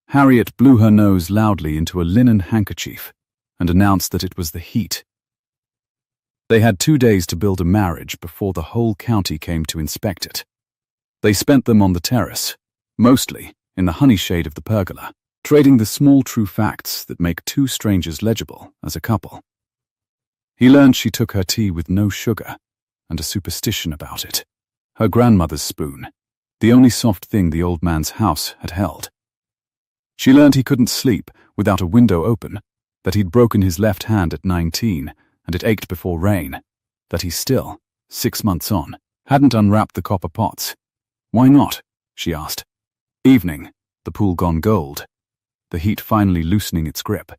Harriet blew her nose loudly into a linen handkerchief and announced that it was the heat. They had 2 days to build a marriage before the whole county came to inspect it. They spent them on the terrace, mostly in the honey shade of the pergola, trading the small true facts that make 2 strangers legible as a couple. He learned she took her tea with no sugar, and a superstition about it. Her grandmother's spoon, the only soft thing the old man's house had held. She learned he couldn't sleep without a window open, that he'd broken his left hand at 19 and it ached before rain, that he still, 6 months on, hadn't unwrapped the copper pots. "Why not?" she asked. Evening, the pool gone gold, the heat finally loosening its grip.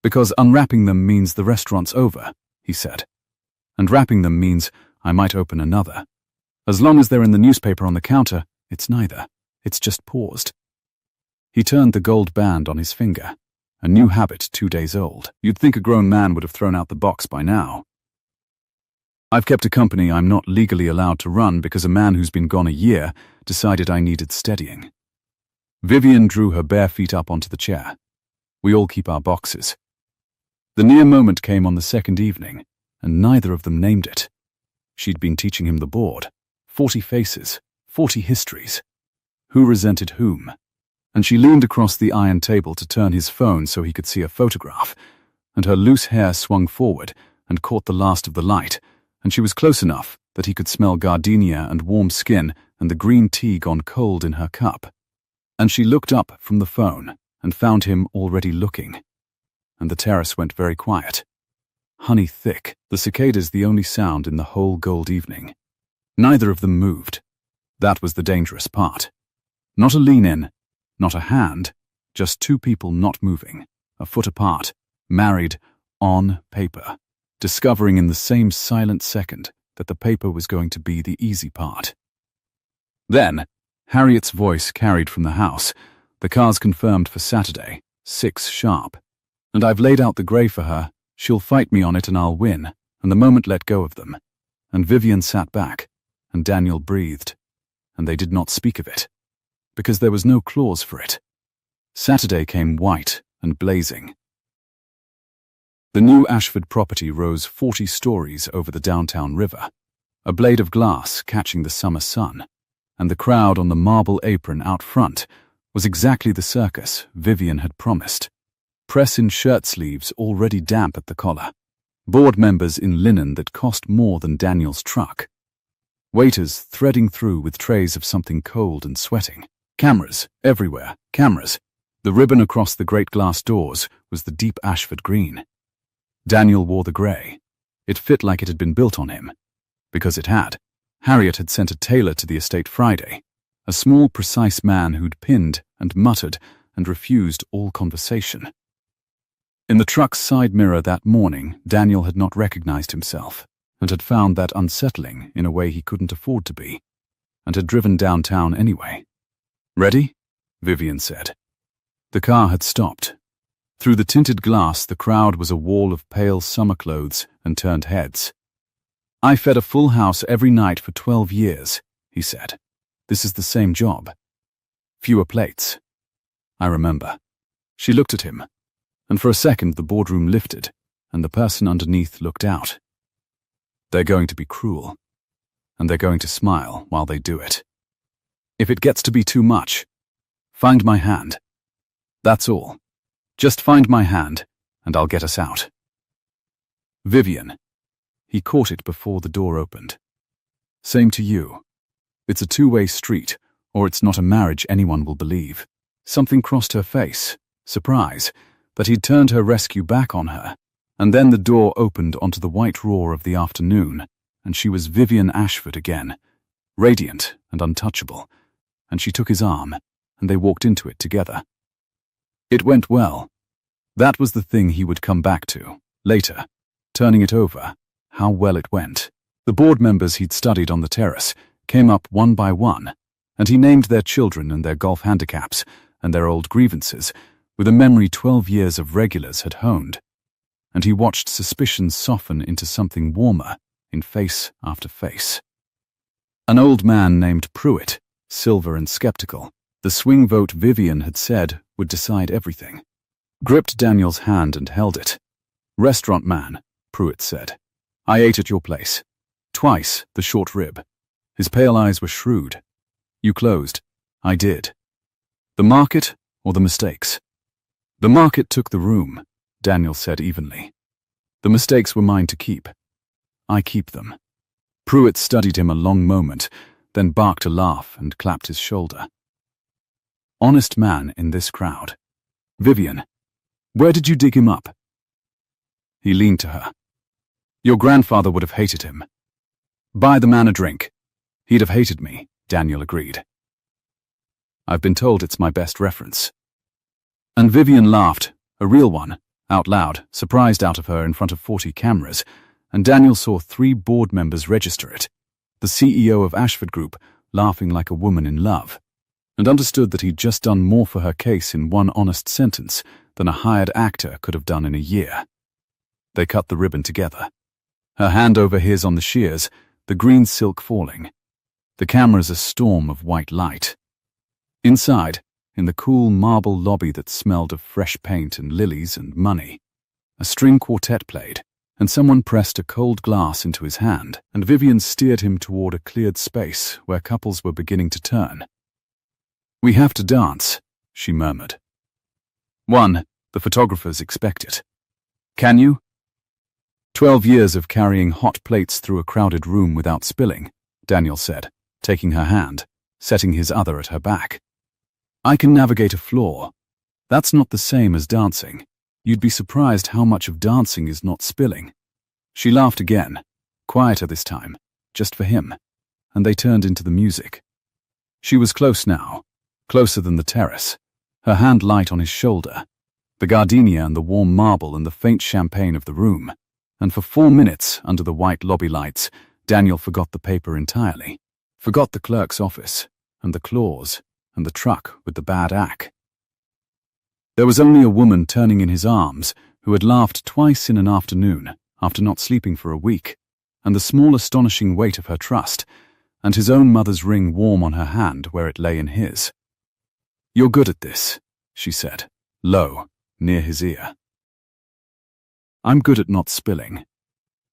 "Because unwrapping them means the restaurant's over," he said. "And wrapping them means I might open another. As long as they're in the newspaper on the counter, it's neither. It's just paused." He turned the gold band on his finger. a new habit 2 days old. You'd think a grown man would have thrown out the box by now. I've kept a company I'm not legally allowed to run because a man who's been gone a year decided I needed steadying. Vivian drew her bare feet up onto the chair. We all keep our boxes. The near moment came on the second evening, and neither of them named it. She'd been teaching him the board. 40 faces, 40 histories. Who resented whom? And she leaned across the iron table to turn his phone so he could see a photograph, and her loose hair swung forward and caught the last of the light, and she was close enough that he could smell gardenia and warm skin and the green tea gone cold in her cup. And she looked up from the phone and found him already looking. And the terrace went very quiet. Honey thick, the cicadas the only sound in the whole gold evening. Neither of them moved. That was the dangerous part. Not a lean-in, not a hand, just two people not moving, a foot apart, married on paper, discovering in the same silent second that the paper was going to be the easy part. Then, Harriet's voice carried from the house. The car's confirmed for Saturday, 6 sharp. And I've laid out the grey for her. She'll fight me on it and I'll win, and the moment let go of them. And Vivian sat back, and Daniel breathed, and they did not speak of it, because there was no clause for it. Saturday came white and blazing. The new Ashford property rose 40 stories over the downtown river, a blade of glass catching the summer sun, and the crowd on the marble apron out front was exactly the circus Vivian had promised. Press-in shirt sleeves already damp at the collar, board members in linen that cost more than Daniel's truck, waiters threading through with trays of something cold and sweating, cameras everywhere, cameras. The ribbon across the great glass doors was the deep Ashford green. Daniel wore the grey. It fit like it had been built on him. Because it had. Harriet had sent a tailor to the estate Friday, a small, precise man who'd pinned and muttered and refused all conversation. In the truck's side mirror that morning, Daniel had not recognized himself, and had found that unsettling in a way he couldn't afford to be, and had driven downtown anyway. "Ready?" Vivian said. The car had stopped. Through the tinted glass, the crowd was a wall of pale summer clothes and turned heads. "I fed a full house every night for 12 years, he said. "This is the same job. Fewer plates." I remember. She looked at him, and for a second the boardroom lifted, and the person underneath looked out. They're going to be cruel, and they're going to smile while they do it. If it gets to be too much, find my hand. That's all. Just find my hand, and I'll get us out. Vivian. He caught it before the door opened. Same to you. It's a two-way street, or it's not a marriage anyone will believe. Something crossed her face, surprise, but he'd turned her rescue back on her, and then the door opened onto the white roar of the afternoon, and she was Vivian Ashford again, radiant and untouchable, and she took his arm, and they walked into it together. It went well. That was the thing he would come back to, later, turning it over, how well it went. The board members he'd studied on the terrace came up one by one, and he named their children and their golf handicaps and their old grievances, with a memory 12 years of regulars had honed, and he watched suspicion soften into something warmer in face after face. An old man named Pruitt, silver and skeptical, the swing vote Vivian had said would decide everything, gripped Daniel's hand and held it. "Restaurant man," Pruitt said. "I ate at your place. Twice, the short rib." His pale eyes were shrewd. "You closed." "I did." "The market or the mistakes?" "The market took the room," Daniel said evenly. "The mistakes were mine to keep. I keep them." Pruitt studied him a long moment, then barked a laugh and clapped his shoulder. Honest man in this crowd. "Vivian, where did you dig him up?" He leaned to her. "Your grandfather would have hated him." "Buy the man a drink." "He'd have hated me," Daniel agreed. "I've been told it's my best reference." And Vivian laughed, a real one, out loud, surprised out of her in front of 40 cameras, and Daniel saw 3 board members register it, the CEO of Ashford Group laughing like a woman in love, and understood that he'd just done more for her case in one honest sentence than a hired actor could have done in a year. They cut the ribbon together. Her hand over his on the shears, the green silk falling. The cameras a storm of white light. Inside, in the cool marble lobby that smelled of fresh paint and lilies and money, a string quartet played, and someone pressed a cold glass into his hand, and Vivian steered him toward a cleared space where couples were beginning to turn. "We have to dance," she murmured. "1. The photographers expect it. Can you?" 12 years of carrying hot plates through a crowded room without spilling, Daniel said, taking her hand, setting his other at her back. "I can navigate a floor. That's not the same as dancing. You'd be surprised how much of dancing is not spilling." She laughed again, quieter this time, just for him, and they turned into the music. She was close now, closer than the terrace, her hand light on his shoulder, the gardenia and the warm marble and the faint champagne of the room, and for 4 minutes under the white lobby lights, Daniel forgot the paper entirely, forgot the clerk's office, and the claws, and the truck with the bad ack. There was only a woman turning in his arms who had laughed twice in an afternoon after not sleeping for a week, and the small astonishing weight of her trust, and his own mother's ring warm on her hand where it lay in his. "You're good at this," she said, low, near his ear. "I'm good at not spilling."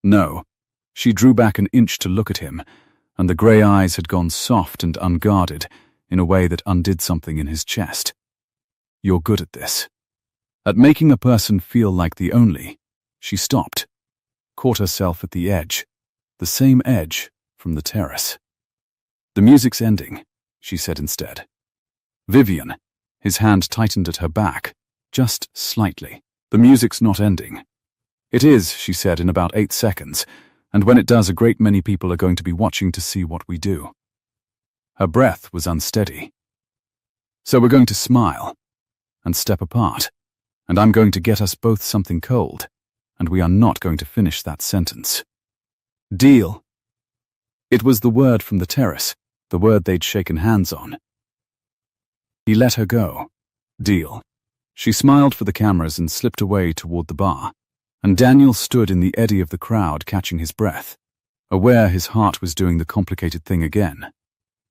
No. She drew back an inch to look at him, and the grey eyes had gone soft and unguarded in a way that undid something in his chest. "You're good at this. At making a person feel like the only." She stopped, caught herself at the edge, the same edge from the terrace. "The music's ending," she said instead. "Vivian," his hand tightened at her back, just slightly. "The music's not ending." "It is," she said, "in about 8 seconds, and when it does, a great many people are going to be watching to see what we do." Her breath was unsteady. "So we're going to smile and step apart, and I'm going to get us both something cold, and we are not going to finish that sentence. Deal." It was the word from the terrace, the word they'd shaken hands on. He let her go. Deal. She smiled for the cameras and slipped away toward the bar, and Daniel stood in the eddy of the crowd catching his breath, aware his heart was doing the complicated thing again,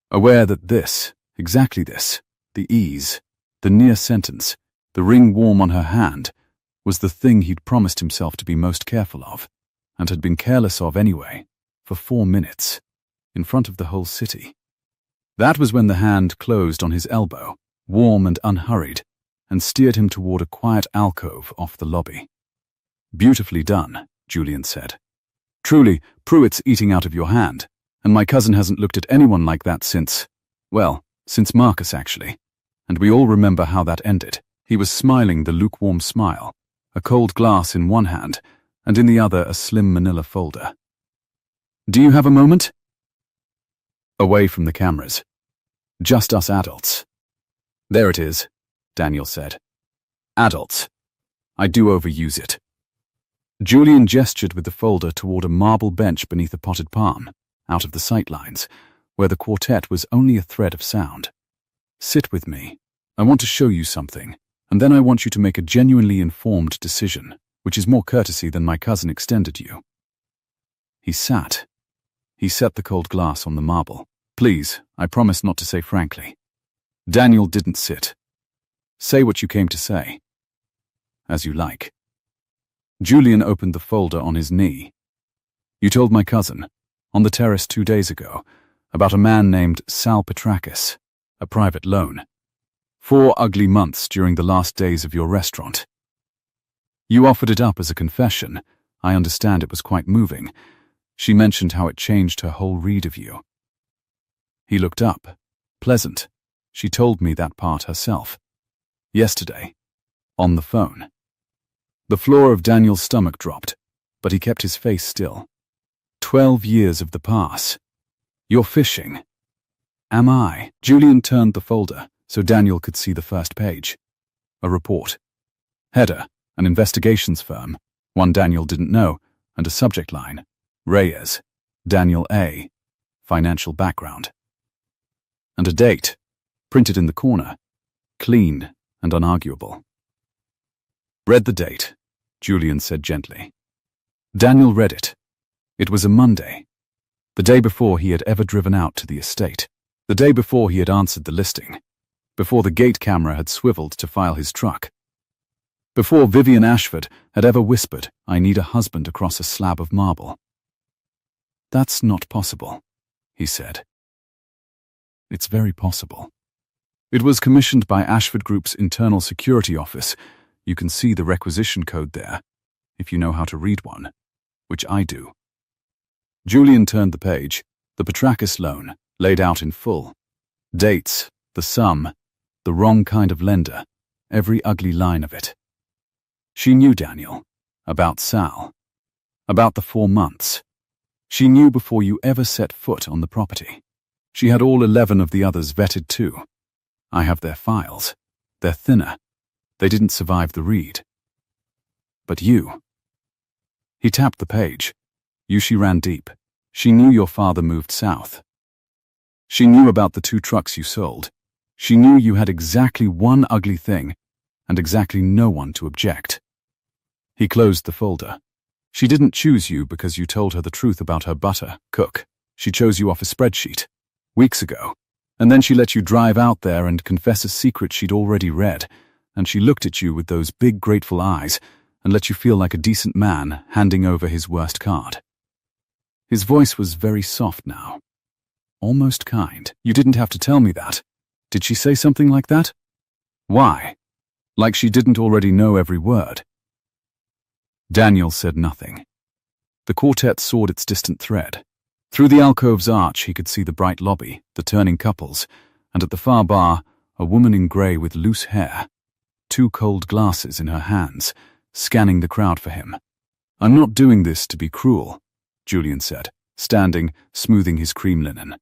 aware that this, exactly this, the ease, the near sentence, the ring warm on her hand, was the thing he'd promised himself to be most careful of, and had been careless of anyway, for 4 minutes, in front of the whole city. That was when the hand closed on his elbow, warm and unhurried, and steered him toward a quiet alcove off the lobby. "Beautifully done," Julian said. "Truly, Pruitt's eating out of your hand, and my cousin hasn't looked at anyone like that since Marcus, actually. And we all remember how that ended." He was smiling the lukewarm smile, a cold glass in one hand, and in the other a slim manila folder. "Do you have a moment?" Away from the cameras. "Just us adults." "There it is," Daniel said. "Adults. I do overuse it." Julian gestured with the folder toward a marble bench beneath a potted palm, out of the sightlines, where the quartet was only a thread of sound. "Sit with me. I want to show you something, and then I want you to make a genuinely informed decision, which is more courtesy than my cousin extended you." He sat. He set the cold glass on the marble. "Please, I promise not to say frankly." Daniel didn't sit. "Say what you came to say." "As you like." Julian opened the folder on his knee. "You told my cousin, on the terrace 2 days ago, about a man named Sal Petrakis, a private loan. 4 ugly months during the last days of your restaurant. You offered it up as a confession. I understand it was quite moving. She mentioned how it changed her whole read of you." He looked up. "Pleasant. She told me that part herself. Yesterday. On the phone." The floor of Daniel's stomach dropped, but he kept his face still. 12 years of the pass. "You're fishing." "Am I?" Julian turned the folder so Daniel could see the first page. A report. Header, an investigations firm, one Daniel didn't know, and a subject line. Reyes, Daniel A. Financial background. And a date, printed in the corner, clean and unarguable. Read the date, Julian said gently. Daniel read it. It was a Monday, the day before he had ever driven out to the estate, the day before he had answered the listing, before the gate camera had swiveled to file his truck, before Vivian Ashford had ever whispered, "I need a husband," across a slab of marble. "That's not possible," he said. "It's very possible." It was commissioned by Ashford Group's internal security office. You can see the requisition code there, if you know how to read one, which I do. Julian turned the page, the Petrakis loan, laid out in full. Dates, the sum, the wrong kind of lender, every ugly line of it. She knew Daniel, about Sal, about the 4 months. She knew before you ever set foot on the property. She had all 11 of the others vetted too. I have their files. They're thinner. They didn't survive the read. But you. He tapped the page. She ran deep. She knew your father moved south. She knew about the 2 trucks you sold. She knew you had exactly one ugly thing and exactly no one to object. He closed the folder. She didn't choose you because you told her the truth about her butter cook. She chose you off a spreadsheet, weeks ago, and then she let you drive out there and confess a secret she'd already read, and she looked at you with those big grateful eyes and let you feel like a decent man handing over his worst card. His voice was very soft now, almost kind. "You didn't have to tell me that." Did she say something like that? Why? Like she didn't already know every word. Daniel said nothing. The quartet sawed its distant thread. Through the alcove's arch he could see the bright lobby, the turning couples, and at the far bar, a woman in grey with loose hair, 2 cold glasses in her hands, scanning the crowd for him. "I'm not doing this to be cruel," Julian said, standing, smoothing his cream linen.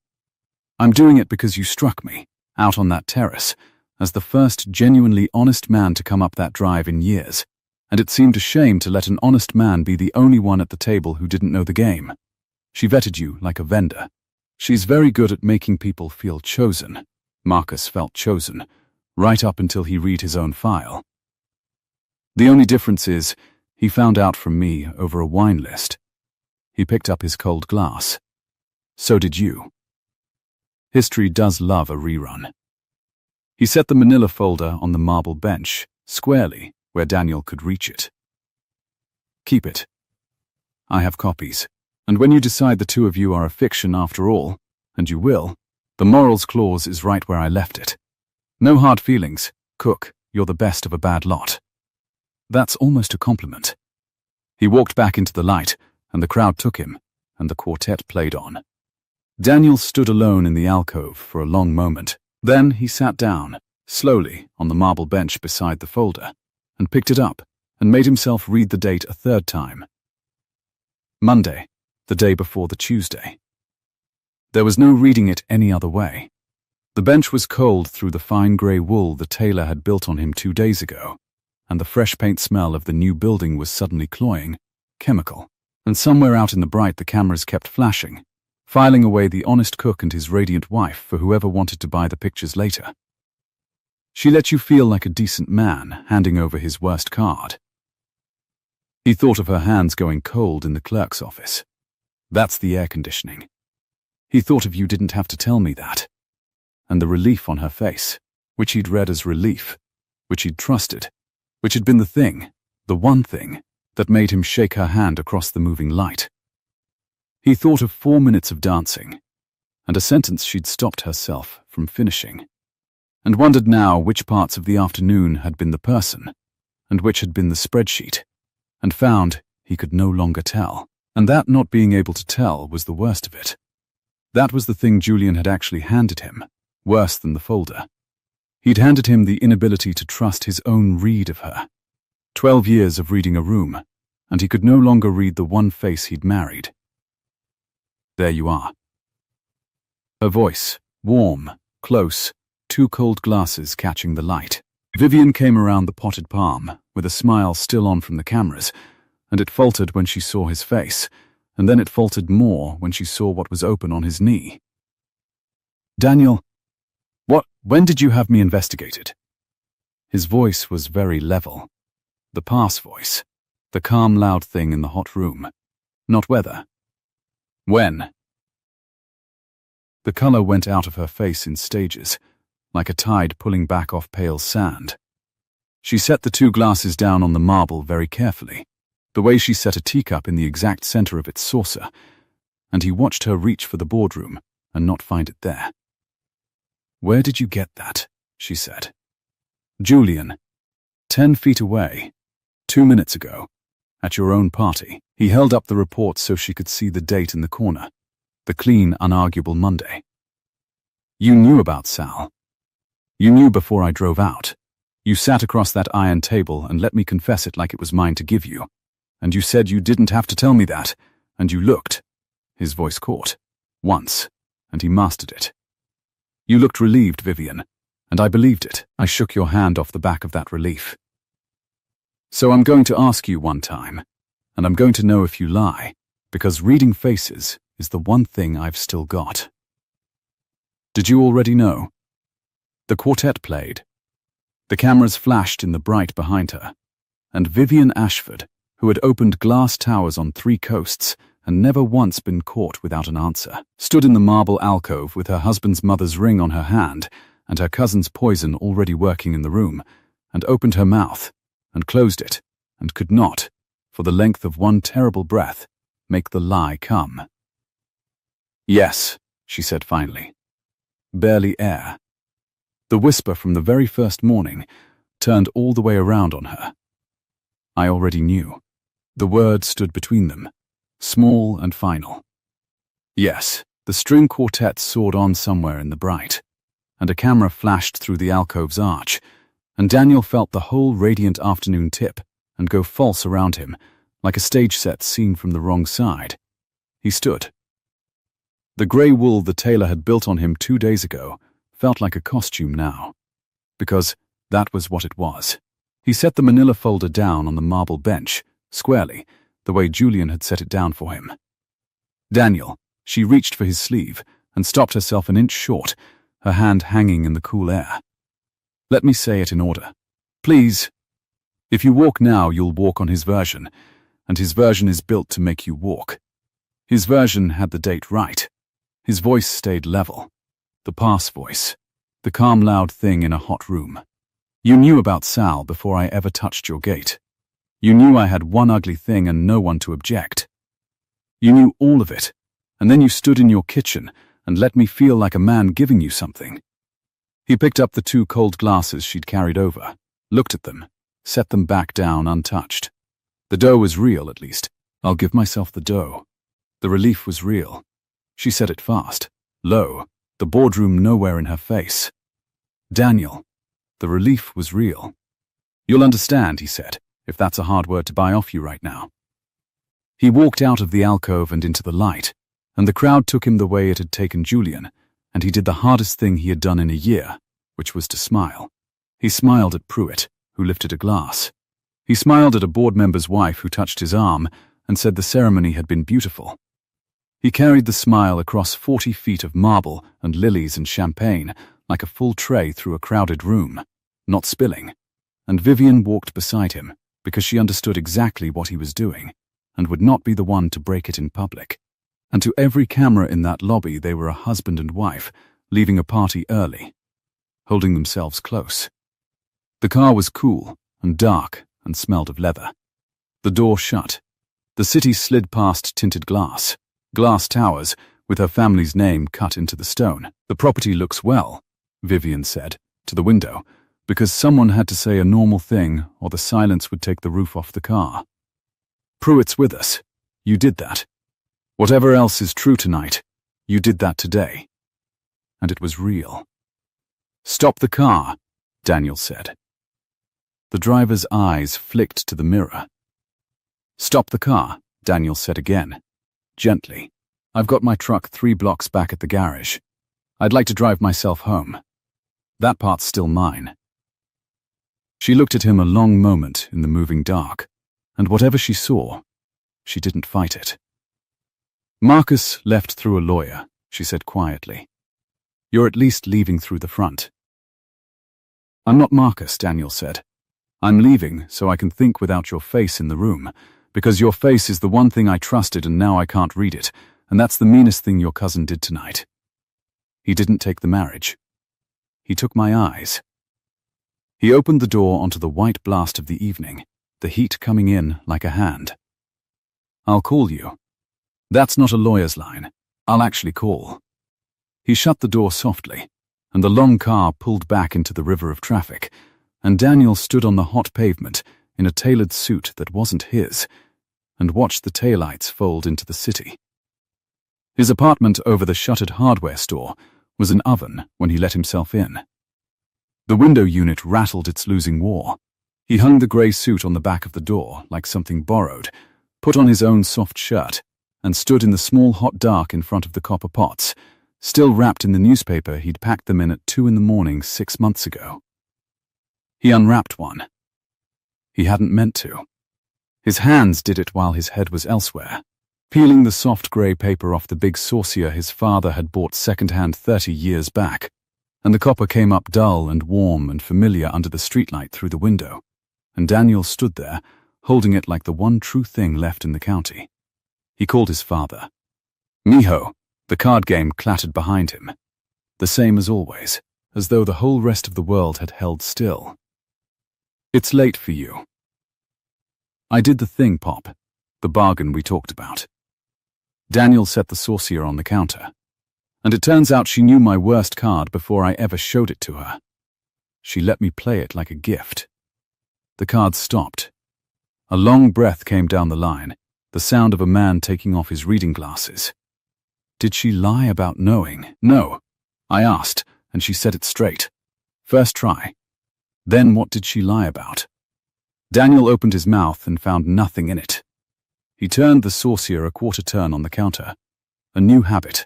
"I'm doing it because you struck me, out on that terrace, as the first genuinely honest man to come up that drive in years, and it seemed a shame to let an honest man be the only one at the table who didn't know the game. She vetted you like a vendor. She's very good at making people feel chosen." Marcus felt chosen, right up until he read his own file. "The only difference is, he found out from me over a wine list." He picked up his cold glass. "So did you." History does love a rerun. He set the manila folder on the marble bench, squarely, where Daniel could reach it. "Keep it. I have copies, and when you decide the 2 of you are a fiction after all, and you will, the morals clause is right where I left it. No hard feelings. Cook, you're the best of a bad lot." That's almost a compliment. He walked back into the light, and the crowd took him, and the quartet played on. Daniel stood alone in the alcove for a long moment. Then he sat down, slowly, on the marble bench beside the folder, and picked it up, and made himself read the date a 3rd time. Monday, the day before the Tuesday. There was no reading it any other way. The bench was cold through the fine grey wool the tailor had built on him 2 days ago, and the fresh paint smell of the new building was suddenly cloying, chemical, and somewhere out in the bright the cameras kept flashing, filing away the honest cook and his radiant wife for whoever wanted to buy the pictures later. She let you feel like a decent man handing over his worst card. He thought of her hands going cold in the clerk's office. That's the air conditioning. He thought of "You didn't have to tell me that." And the relief on her face, which he'd read as relief, which he'd trusted, which had been the thing, the one thing, that made him shake her hand across the moving light. He thought of 4 minutes of dancing, and a sentence she'd stopped herself from finishing, and wondered now which parts of the afternoon had been the person, and which had been the spreadsheet, and found he could no longer tell. And that not being able to tell was the worst of it. That was the thing Julian had actually handed him, worse than the folder. He'd handed him the inability to trust his own read of her. 12 years of reading a room, and he could no longer read the one face he'd married. "There you are." Her voice, warm, close, 2 cold glasses catching the light. Vivian came around the potted palm, with a smile still on from the cameras, and it faltered when she saw his face, and then it faltered more when she saw what was open on his knee. "Daniel, when did you have me investigated?" His voice was very level. The past voice. The calm, loud thing in the hot room. Not whether. When. The color went out of her face in stages, like a tide pulling back off pale sand. She set the 2 glasses down on the marble very carefully, the way she set a teacup in the exact center of its saucer, and he watched her reach for the boardroom and not find it there. "Where did you get that?" she said. "Julian, 10 feet away, 2 minutes ago, at your own party." He held up the report so she could see the date in the corner, the clean, unarguable Monday. "You knew about Sal. You knew before I drove out. You sat across that iron table and let me confess it like it was mine to give you. And you said you didn't have to tell me that, and you looked." His voice caught. Once, and he mastered it. "You looked relieved, Vivian, and I believed it." I shook your hand off the back of that relief. "So I'm going to ask you one time, and I'm going to know if you lie, because reading faces is the one thing I've still got." Did you already know? The quartet played. The cameras flashed in the bright behind her, and Vivian Ashford, who had opened glass towers on 3 coasts and never once been caught without an answer, stood in the marble alcove with her husband's mother's ring on her hand and her cousin's poison already working in the room, and opened her mouth and closed it, and could not, for the length of one terrible breath, make the lie come. "Yes," she said finally. Barely air. The whisper from the very first morning turned all the way around on her. I already knew. The word stood between them, small and final. Yes, the string quartet soared on somewhere in the bright, and a camera flashed through the alcove's arch, and Daniel felt the whole radiant afternoon tip and go false around him, like a stage set seen from the wrong side. He stood. The grey wool the tailor had built on him 2 days ago felt like a costume now, because that was what it was. He set the manila folder down on the marble bench, squarely, the way Julian had set it down for him. "Daniel," she reached for his sleeve and stopped herself an inch short, her hand hanging in the cool air. "Let me say it in order. Please. If you walk now, you'll walk on his version, and his version is built to make you walk. His version had the date right. His voice stayed level. The past voice. The calm, loud thing in a hot room. You knew about Sal before I ever touched your gate. You knew I had one ugly thing and no one to object. You knew all of it, and then you stood in your kitchen and let me feel like a man giving you something." He picked up the 2 cold glasses she'd carried over, looked at them, set them back down untouched. The dough was real, at least. I'll give myself the dough. The relief was real. She said it fast, low, the boardroom nowhere in her face. "Daniel, the relief was real. You'll understand," he said, "if that's a hard word to buy off you right now." He walked out of the alcove and into the light, and the crowd took him the way it had taken Julian, and he did the hardest thing he had done in a year, which was to smile. He smiled at Pruitt, who lifted a glass. He smiled at a board member's wife who touched his arm and said the ceremony had been beautiful. He carried the smile across 40 feet of marble and lilies and champagne like a full tray through a crowded room, not spilling, and Vivian walked beside him because she understood exactly what he was doing and would not be the one to break it in public. And to every camera in that lobby they were a husband and wife, leaving a party early, holding themselves close. The car was cool and dark and smelled of leather. The door shut. The city slid past tinted glass towers with her family's name cut into the stone. "The property looks well," Vivian said, to the window, because someone had to say a normal thing or the silence would take the roof off the car. "Pruitt's with us. You did that. Whatever else is true tonight, you did that today. And it was real." "Stop the car," Daniel said. The driver's eyes flicked to the mirror. "Stop the car," Daniel said again, gently. "I've got my truck 3 blocks back at the garage. I'd like to drive myself home. That part's still mine." She looked at him a long moment in the moving dark, and whatever she saw, she didn't fight it. "Marcus left through a lawyer," she said quietly. "You're at least leaving through the front." "I'm not Marcus," Daniel said. I'm leaving so I can think without your face in the room, because your face is the one thing I trusted and now I can't read it, and that's the meanest thing your cousin did tonight. He didn't take the marriage. He took my eyes. He opened the door onto the white blast of the evening, the heat coming in like a hand. I'll call you. That's not a lawyer's line. I'll actually call. He shut the door softly, and the long car pulled back into the river of traffic, and Daniel stood on the hot pavement in a tailored suit that wasn't his, and watched the taillights fold into the city. His apartment over the shuttered hardware store was an oven when he let himself in. The window unit rattled its losing war. He hung the grey suit on the back of the door like something borrowed, put on his own soft shirt, and stood in the small hot dark in front of the copper pots, still wrapped in the newspaper he'd packed them in at 2 a.m. 6 months ago. He unwrapped one. He hadn't meant to. His hands did it while his head was elsewhere, peeling the soft grey paper off the big saucier his father had bought second-hand 30 years back, and the copper came up dull and warm and familiar under the streetlight through the window, and Daniel stood there, holding it like the one true thing left in the county. He called his father. Mijo, the card game clattered behind him, the same as always, as though the whole rest of the world had held still. It's late for you. I did the thing, Pop, the bargain we talked about. Daniel set the saucier on the counter, and it turns out she knew my worst card before I ever showed it to her. She let me play it like a gift. The card stopped. A long breath came down the line, the sound of a man taking off his reading glasses. Did she lie about knowing? No, I asked, and she said it straight. First try. Then what did she lie about? Daniel opened his mouth and found nothing in it. He turned the saucier a quarter turn on the counter. A new habit.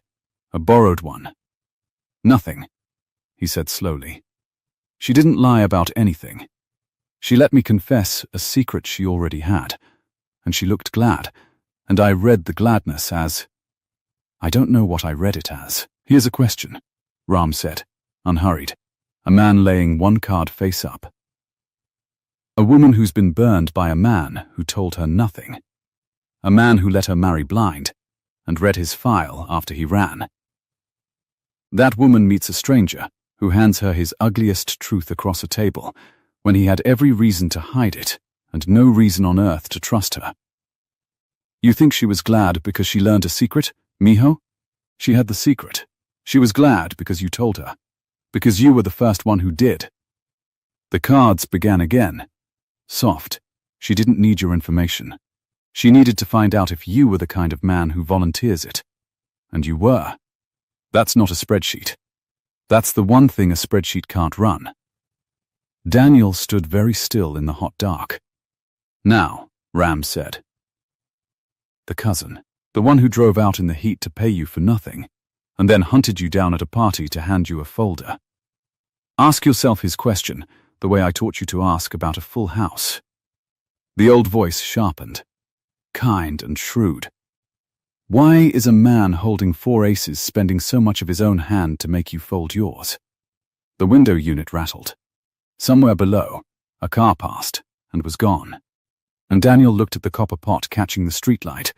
A borrowed one. Nothing, he said slowly. She didn't lie about anything. She let me confess a secret she already had, and she looked glad, and I read the gladness as... I don't know what I read it as. Here's a question, Ram said, unhurried, a man laying one card face up. A woman who's been burned by a man who told her nothing. A man who let her marry blind, and read his file after he ran. That woman meets a stranger who hands her his ugliest truth across a table, when he had every reason to hide it, and no reason on earth to trust her. You think she was glad because she learned a secret, Mijo? She had the secret. She was glad because you told her, because you were the first one who did. The cards began again. Soft. She didn't need your information. She needed to find out if you were the kind of man who volunteers it. And you were. That's not a spreadsheet. That's the one thing a spreadsheet can't run. Daniel stood very still in the hot dark. Now, Ram said. The cousin, the one who drove out in the heat to pay you for nothing, and then hunted you down at a party to hand you a folder. Ask yourself his question, the way I taught you to ask about a full house. The old voice sharpened, kind and shrewd. Why is a man holding 4 aces spending so much of his own hand to make you fold yours? The window unit rattled. Somewhere below, a car passed and was gone. And Daniel looked at the copper pot catching the streetlight,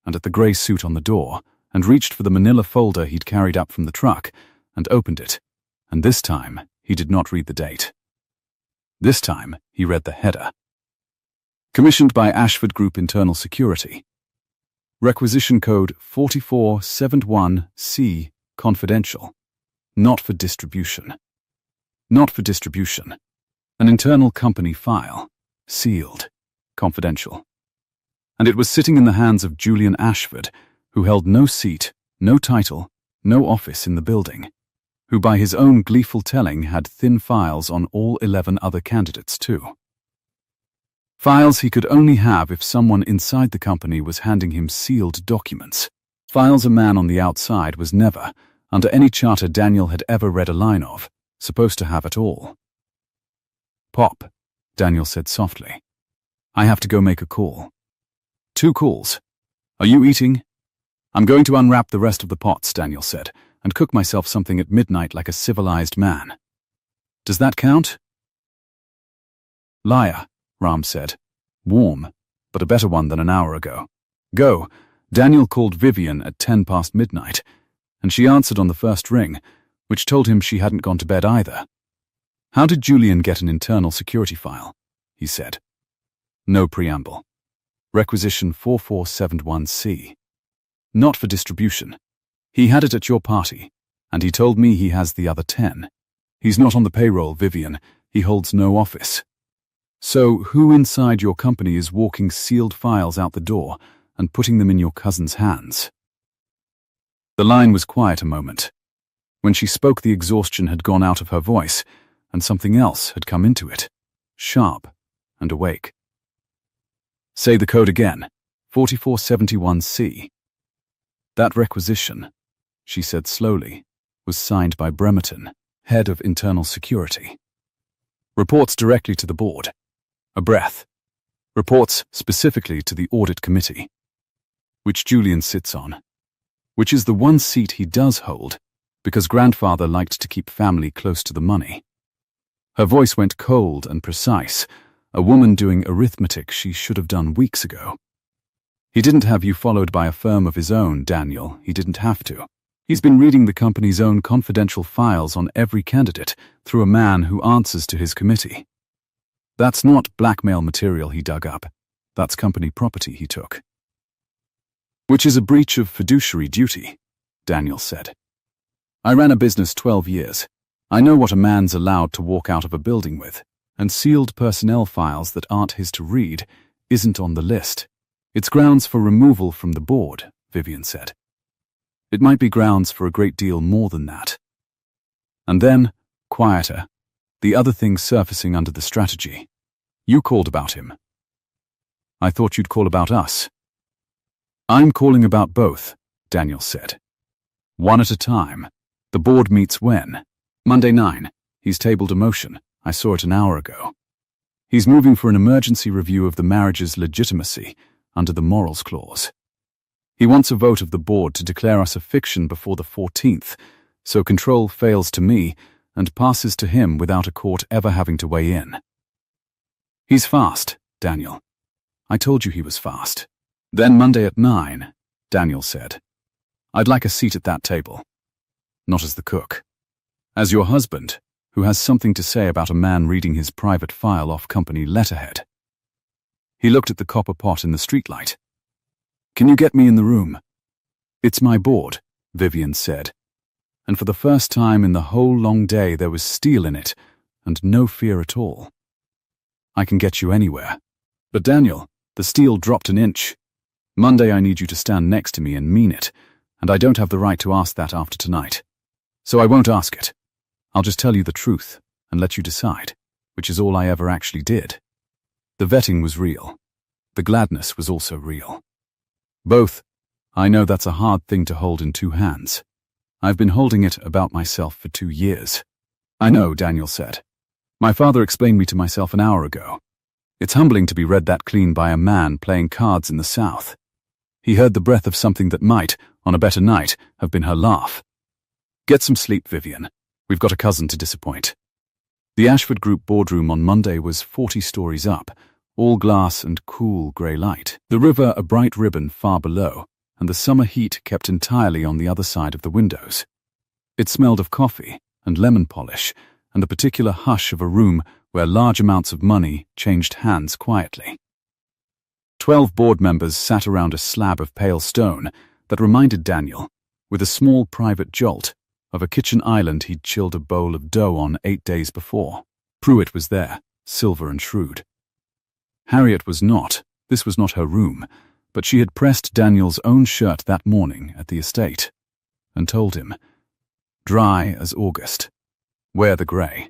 and at the grey suit on the door, and reached for the manila folder he'd carried up from the truck, and opened it, and this time he did not read the date. This time he read the header. Commissioned by Ashford Group Internal Security. Requisition code 4471C, confidential. Not for distribution. Not for distribution. An internal company file. Sealed. Confidential. And it was sitting in the hands of Julian Ashford, who held no seat, no title, no office in the building, who by his own gleeful telling had thin files on all 11 other candidates too. Files he could only have if someone inside the company was handing him sealed documents. Files a man on the outside was never, under any charter Daniel had ever read a line of, supposed to have at all. Pop, Daniel said softly. I have to go make a call. 2 calls. Are you eating? I'm going to unwrap the rest of the pots, Daniel said, and cook myself something at midnight like a civilized man. Does that count? Liar, Ram said. Warm, but a better one than an hour ago. Go. Daniel called Vivian at 10 past midnight, and she answered on the first ring, which told him she hadn't gone to bed either. How did Julian get an internal security file? He said. No preamble. Requisition 4471C. Not for distribution. He had it at your party, and he told me he has the other 10. He's not on the payroll, Vivian. He holds no office. So who inside your company is walking sealed files out the door and putting them in your cousin's hands? The line was quiet a moment. When she spoke, the exhaustion had gone out of her voice, and something else had come into it, sharp and awake. Say the code again. 4471C. That requisition, she said slowly, was signed by Bremerton, head of internal security. Reports directly to the board. A breath. Reports specifically to the audit committee, which Julian sits on, which is the one seat he does hold, because grandfather liked to keep family close to the money. Her voice went cold and precise, a woman doing arithmetic she should have done weeks ago. He didn't have you followed by a firm of his own, Daniel. He didn't have to. He's been reading the company's own confidential files on every candidate through a man who answers to his committee. That's not blackmail material he dug up. That's company property he took. Which is a breach of fiduciary duty, Daniel said. I ran a business 12 years. I know what a man's allowed to walk out of a building with, and sealed personnel files that aren't his to read isn't on the list. It's grounds for removal from the board, Vivian said. It might be grounds for a great deal more than that. And then, quieter, the other things surfacing under the strategy. You called about him. I thought you'd call about us. I'm calling about both, Daniel said. One at a time. The board meets when? Monday 9. He's tabled a motion. I saw it an hour ago. He's moving for an emergency review of the marriage's legitimacy under the morals clause. He wants a vote of the board to declare us a fiction before the 14th, so control fails to me and passes to him without a court ever having to weigh in. He's fast, Daniel. I told you he was fast. Then Monday at 9, Daniel said. I'd like a seat at that table. Not as the cook. As your husband, who has something to say about a man reading his private file off company letterhead. He looked at the copper pot in the streetlight. Can you get me in the room? It's my board, Vivian said. And for the first time in the whole long day there was steel in it, and no fear at all. I can get you anywhere. But Daniel, the steel dropped an inch. Monday I need you to stand next to me and mean it, and I don't have the right to ask that after tonight. So I won't ask it. I'll just tell you the truth and let you decide, which is all I ever actually did. The vetting was real. The gladness was also real. Both. I know that's a hard thing to hold in two hands. I've been holding it about myself for 2 years. I know, Daniel said. My father explained me to myself an hour ago. It's humbling to be read that clean by a man playing cards in the South. He heard the breath of something that might, on a better night, have been her laugh. Get some sleep, Vivian. We've got a cousin to disappoint. The Ashford Group boardroom on Monday was 40 stories up, all glass and cool grey light. The river a bright ribbon far below, and the summer heat kept entirely on the other side of the windows. It smelled of coffee and lemon polish, and the particular hush of a room where large amounts of money changed hands quietly. 12 board members sat around a slab of pale stone that reminded Daniel, with a small private jolt, of a kitchen island he'd chilled a bowl of dough on 8 days before. Pruitt was there, silver and shrewd. Harriet was not. This was not her room, but she had pressed Daniel's own shirt that morning at the estate, and told him, dry as August, wear the grey.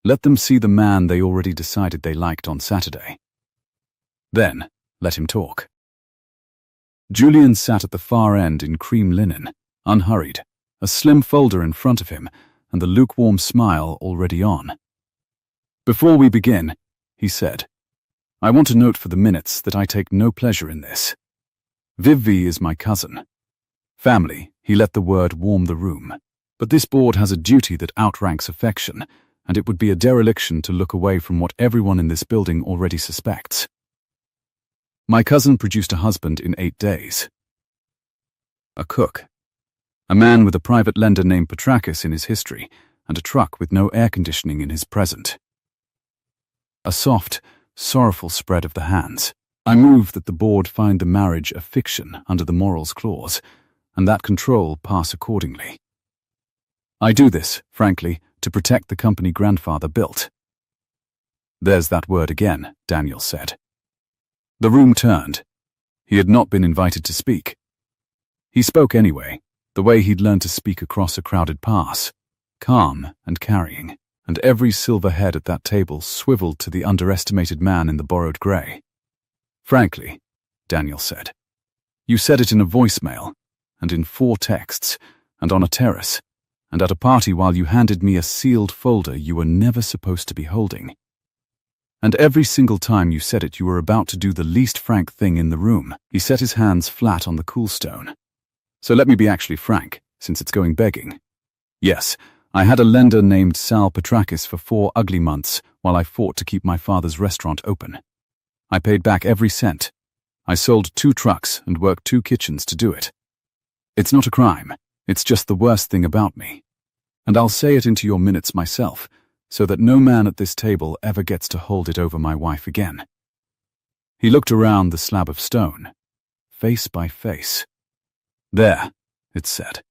Let them see the man they already decided they liked on Saturday. Then, let him talk. Julian sat at the far end in cream linen, unhurried, a slim folder in front of him, and the lukewarm smile already on. Before we begin, he said, I want to note for the minutes that I take no pleasure in this. Viv is my cousin. Family, he let the word warm the room. But this board has a duty that outranks affection, and it would be a dereliction to look away from what everyone in this building already suspects. My cousin produced a husband in 8 days. A cook. A man with a private lender named Petrakis in his history, and a truck with no air conditioning in his present. A soft, sorrowful spread of the hands. I move that the board find the marriage a fiction under the morals clause, and that control pass accordingly. I do this, frankly, to protect the company grandfather built. There's that word again, Daniel said. The room turned. He had not been invited to speak. He spoke anyway, the way he'd learned to speak across a crowded pass, calm and carrying, and every silver head at that table swiveled to the underestimated man in the borrowed grey. Frankly, Daniel said, you said it in a voicemail, and in 4 texts, and on a terrace, and at a party while you handed me a sealed folder you were never supposed to be holding. And every single time you said it you were about to do the least frank thing in the room. He set his hands flat on the cool stone. So let me be actually frank, since it's going begging. Yes, I had a lender named Sal Petrakis for 4 ugly months while I fought to keep my father's restaurant open. I paid back every cent. I sold 2 trucks and worked 2 kitchens to do it. It's not a crime, it's just the worst thing about me. And I'll say it into your minutes myself, so that no man at this table ever gets to hold it over my wife again. He looked around the slab of stone, face by face. There, it said.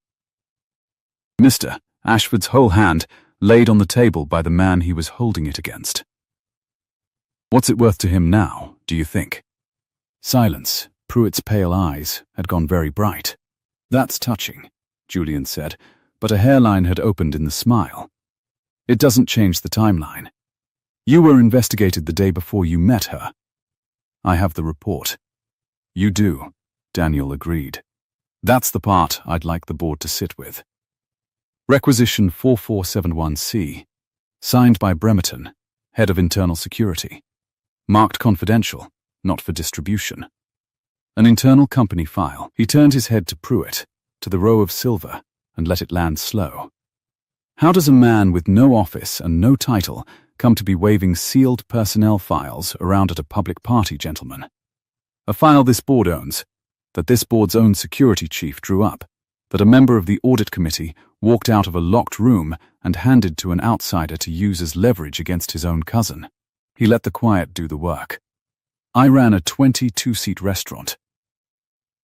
Mr. Ashford's whole hand laid on the table by the man he was holding it against. What's it worth to him now, do you think? Silence. Pruitt's pale eyes had gone very bright. That's touching, Julian said, but a hairline had opened in the smile. It doesn't change the timeline. You were investigated the day before you met her. I have the report. You do, Daniel agreed. That's the part I'd like the board to sit with. Requisition 4471C, signed by Bremerton, head of internal security. Marked confidential, not for distribution. An internal company file. He turned his head to Pruitt, to the row of silver, and let it land slow. How does a man with no office and no title come to be waving sealed personnel files around at a public party, gentlemen? A file this board owns, that this board's own security chief drew up, that a member of the audit committee walked out of a locked room and handed to an outsider to use as leverage against his own cousin. He let the quiet do the work. I ran a 22-seat restaurant.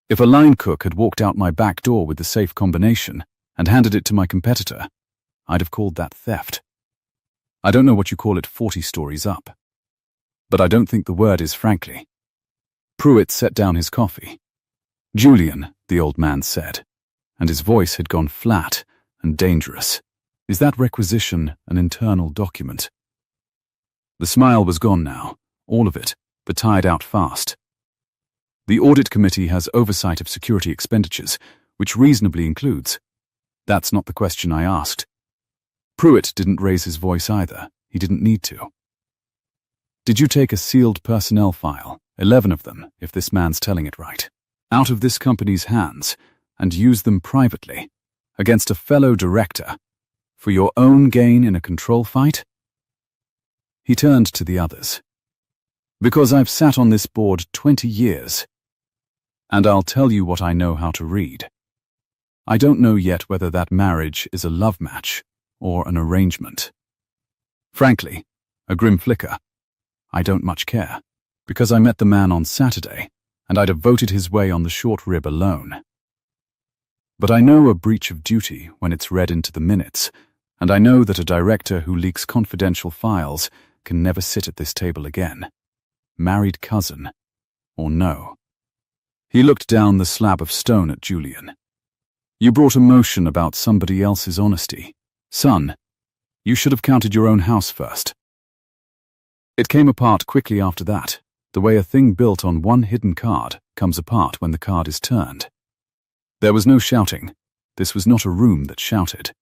If a line cook had walked out my back door with the safe combination and handed it to my competitor, I'd have called that theft. I don't know what you call it 40 stories up. But I don't think the word is frankly. Pruitt set down his coffee. Julian, the old man said, and his voice had gone flat and dangerous. Is that requisition an internal document? The smile was gone now, all of it, but tied out fast. The audit committee has oversight of security expenditures, which reasonably includes. That's not the question I asked. Pruitt didn't raise his voice either. He didn't need to. Did you take a sealed personnel file, 11 of them, if this man's telling it right, out of this company's hands, and use them privately, against a fellow director, for your own gain in a control fight? He turned to the others. Because I've sat on this board 20 years, and I'll tell you what I know how to read. I don't know yet whether that marriage is a love match or an arrangement. Frankly, a grim flicker. I don't much care, because I met the man on Saturday, and I'd have voted his way on the short rib alone. But I know a breach of duty when it's read into the minutes, and I know that a director who leaks confidential files can never sit at this table again. Married cousin, or no. He looked down the slab of stone at Julian. You brought a motion about somebody else's honesty. Son, you should have counted your own house first. It came apart quickly after that, the way a thing built on one hidden card comes apart when the card is turned. There was no shouting. This was not a room that shouted.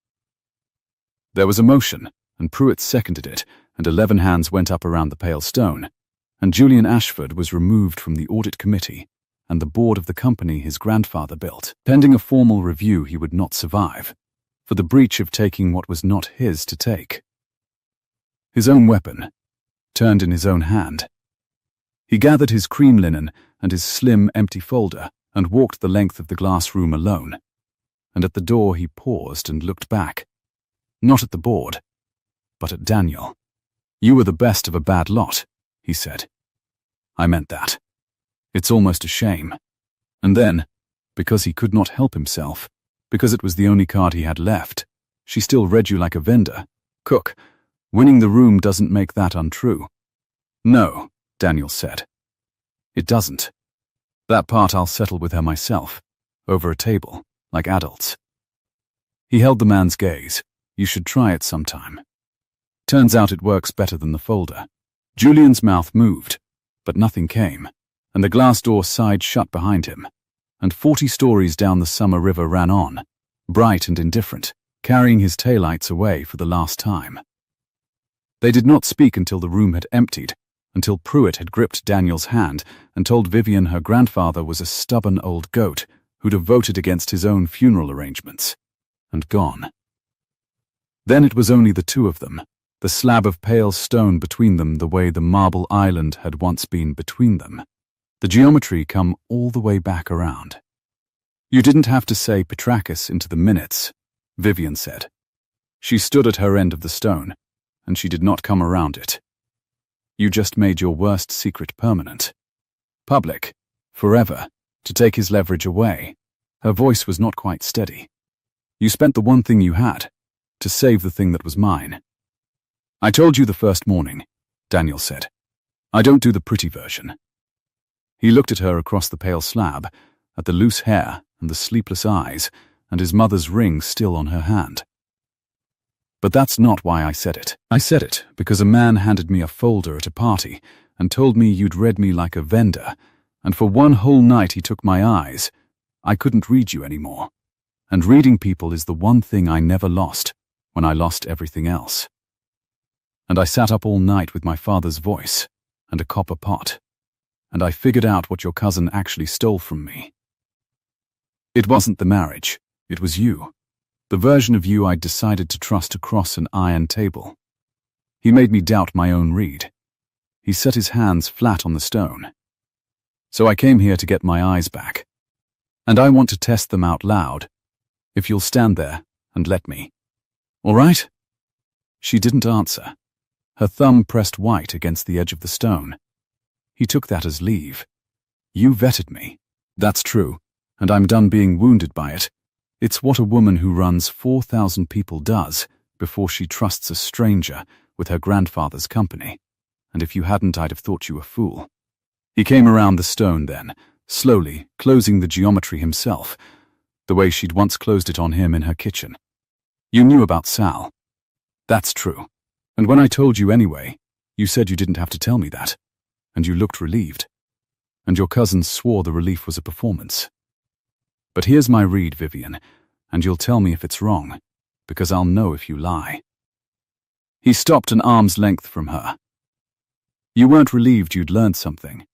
There was a motion, and Pruitt seconded it, and 11 hands went up around the pale stone, and Julian Ashford was removed from the audit committee and the board of the company his grandfather built. Pending a formal review, he would not survive, for the breach of taking what was not his to take. His own weapon, turned in his own hand. He gathered his cream linen and his slim, empty folder and walked the length of the glass room alone. And at the door he paused and looked back. Not at the board, but at Daniel. "You were the best of a bad lot," he said. "I meant that. It's almost a shame." And then, because he could not help himself, because it was the only card he had left, "She still read you like a vendor. Cook, winning the room doesn't make that untrue." "No," Daniel said. "It doesn't. That part I'll settle with her myself, over a table, like adults." He held the man's gaze. "You should try it sometime. Turns out it works better than the folder." Julian's mouth moved, but nothing came, and the glass door sighed shut behind him, and 40 stories down the summer river ran on, bright and indifferent, carrying his taillights away for the last time. They did not speak until the room had emptied, until Pruitt had gripped Daniel's hand and told Vivian her grandfather was a stubborn old goat who'd have voted against his own funeral arrangements, and gone. Then it was only the two of them, the slab of pale stone between them the way the marble island had once been between them. The geometry come all the way back around. "You didn't have to say Petrakis into the minutes," Vivian said. She stood at her end of the stone, and she did not come around it. "You just made your worst secret permanent. Public, forever, to take his leverage away." Her voice was not quite steady. "You spent the one thing you had, to save the thing that was mine." "I told you the first morning," Daniel said. "I don't do the pretty version." He looked at her across the pale slab, at the loose hair and the sleepless eyes, and his mother's ring still on her hand. "But that's not why I said it. I said it because a man handed me a folder at a party and told me you'd read me like a vendor, and for one whole night he took my eyes. I couldn't read you anymore. And reading people is the one thing I never lost when I lost everything else. And I sat up all night with my father's voice and a copper pot, and I figured out what your cousin actually stole from me. It wasn't the marriage, it was you. The version of you I'd decided to trust across an iron table. He made me doubt my own read. He set his hands flat on the stone. So I came here to get my eyes back. And I want to test them out loud, if you'll stand there and let me. All right?" She didn't answer. Her thumb pressed white against the edge of the stone. He took that as leave. "You vetted me. That's true, and I'm done being wounded by it. It's what a woman who runs 4,000 people does before she trusts a stranger with her grandfather's company. And if you hadn't, I'd have thought you a fool." He came around the stone then, slowly, closing the geometry himself, the way she'd once closed it on him in her kitchen. "You knew about Sal. That's true. And when I told you anyway, you said you didn't have to tell me that. And you looked relieved. And your cousin swore the relief was a performance. But here's my read, Vivian, and you'll tell me if it's wrong, because I'll know if you lie." He stopped an arm's length from her. "You weren't relieved you'd learned something.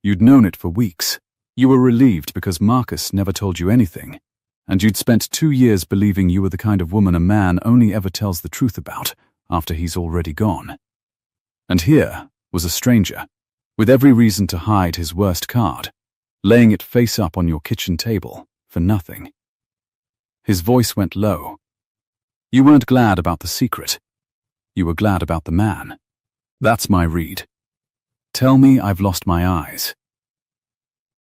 You'd known it for weeks. You were relieved because Marcus never told you anything, and you'd spent 2 years believing you were the kind of woman a man only ever tells the truth about after he's already gone. And here was a stranger, with every reason to hide his worst card, laying it face up on your kitchen table for nothing." His voice went low. "You weren't glad about the secret. You were glad about the man. That's my read. Tell me I've lost my eyes."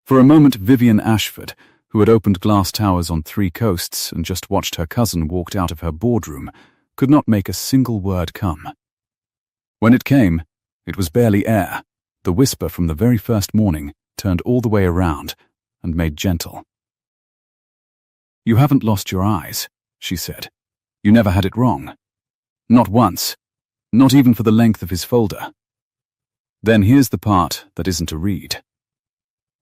For a moment, Vivian Ashford, who had opened glass towers on 3 coasts and just watched her cousin walked out of her boardroom, could not make a single word come. When it came, it was barely air. The whisper from the very first morning turned all the way around and made gentle. "You haven't lost your eyes," she said. "You never had it wrong. Not once. Not even for the length of his folder. Then here's the part that isn't a read."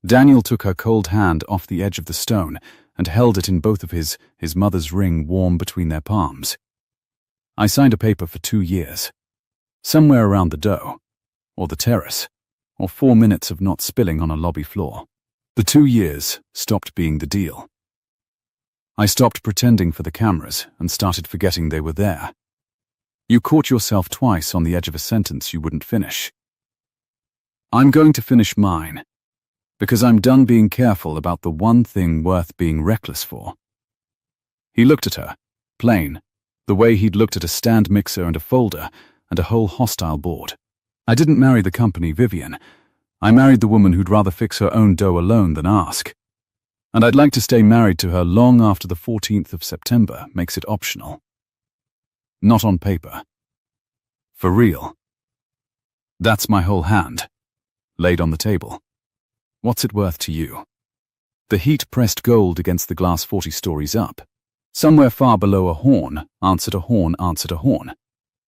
Daniel took her cold hand off the edge of the stone and held it in both of his mother's ring warm between their palms. "I signed a paper for 2 years. Somewhere around the dough, or the terrace, or 4 minutes of not spilling on a lobby floor. The 2 years stopped being the deal. I stopped pretending for the cameras and started forgetting they were there. You caught yourself twice on the edge of a sentence you wouldn't finish. I'm going to finish mine, because I'm done being careful about the one thing worth being reckless for. He looked at her, plain, the way he'd looked at a stand mixer and a folder and a whole hostile board. I didn't marry the company, Vivian. I married the woman who'd rather fix her own dough alone than ask. And I'd like to stay married to her long after the 14th of September makes it optional. Not on paper. For real. That's my whole hand, laid on the table. What's it worth to you? The heat pressed gold against the glass 40 stories up. Somewhere far below a horn answered a horn answered a horn.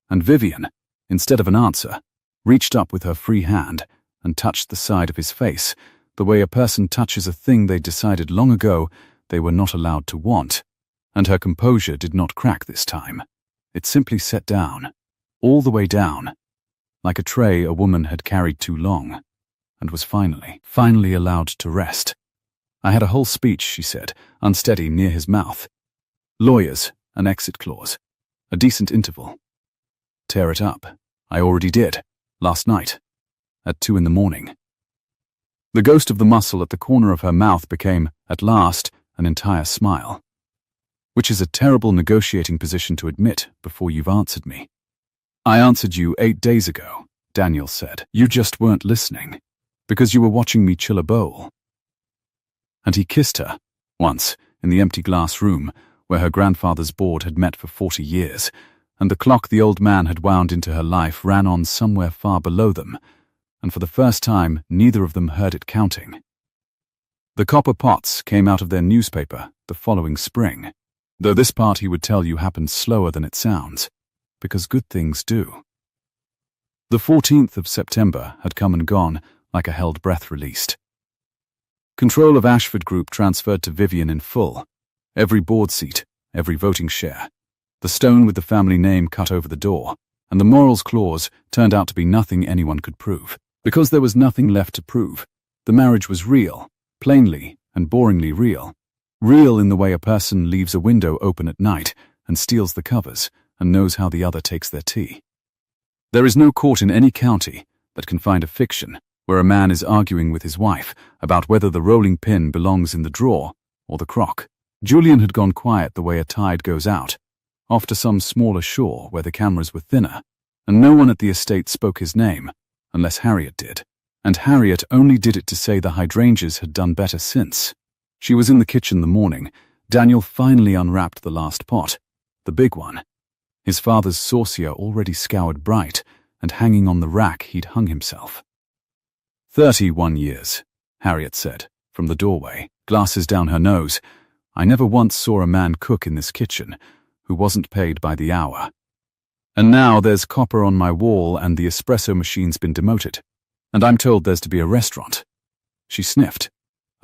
And Vivian, instead of an answer, reached up with her free hand and touched the side of his face, the way a person touches a thing they decided long ago they were not allowed to want. And her composure did not crack this time. It simply sat down, all the way down, like a tray a woman had carried too long, and was finally allowed to rest. I had a whole speech, she said, unsteady near his mouth. Lawyers, an exit clause, a decent interval. Tear it up. I already did, last night, at 2 a.m. The ghost of the muscle at the corner of her mouth became, at last, an entire smile. Which is a terrible negotiating position to admit before you've answered me. I answered you 8 days ago, Daniel said. You just weren't listening, because you were watching me chill a bowl. And he kissed her, once, in the empty glass room, where her grandfather's board had met for 40 years, and the clock the old man had wound into her life ran on somewhere far below them, and for the first time neither of them heard it counting. The copper pots came out of their newspaper the following spring, though this part he would tell you happened slower than it sounds, because good things do. The 14th of September had come and gone like a held breath released. Control of Ashford Group transferred to Vivian in full, every board seat, every voting share, the stone with the family name cut over the door, and the morals clause turned out to be nothing anyone could prove. Because there was nothing left to prove, the marriage was real, plainly and boringly real. Real in the way a person leaves a window open at night and steals the covers and knows how the other takes their tea. There is no court in any county that can find a fiction where a man is arguing with his wife about whether the rolling pin belongs in the drawer or the crock. Julian had gone quiet the way a tide goes out, off to some smaller shore where the cameras were thinner, and no one at the estate spoke his name, unless Harriet did. And Harriet only did it to say the hydrangeas had done better since. She was in the kitchen the morning. Daniel finally unwrapped the last pot, the big one. His father's saucier already scoured bright, and hanging on the rack he'd hung himself. 31 years, Harriet said, from the doorway, glasses down her nose. I never once saw a man cook in this kitchen who wasn't paid by the hour. And now there's copper on my wall and the espresso machine's been demoted. And I'm told there's to be a restaurant. She sniffed.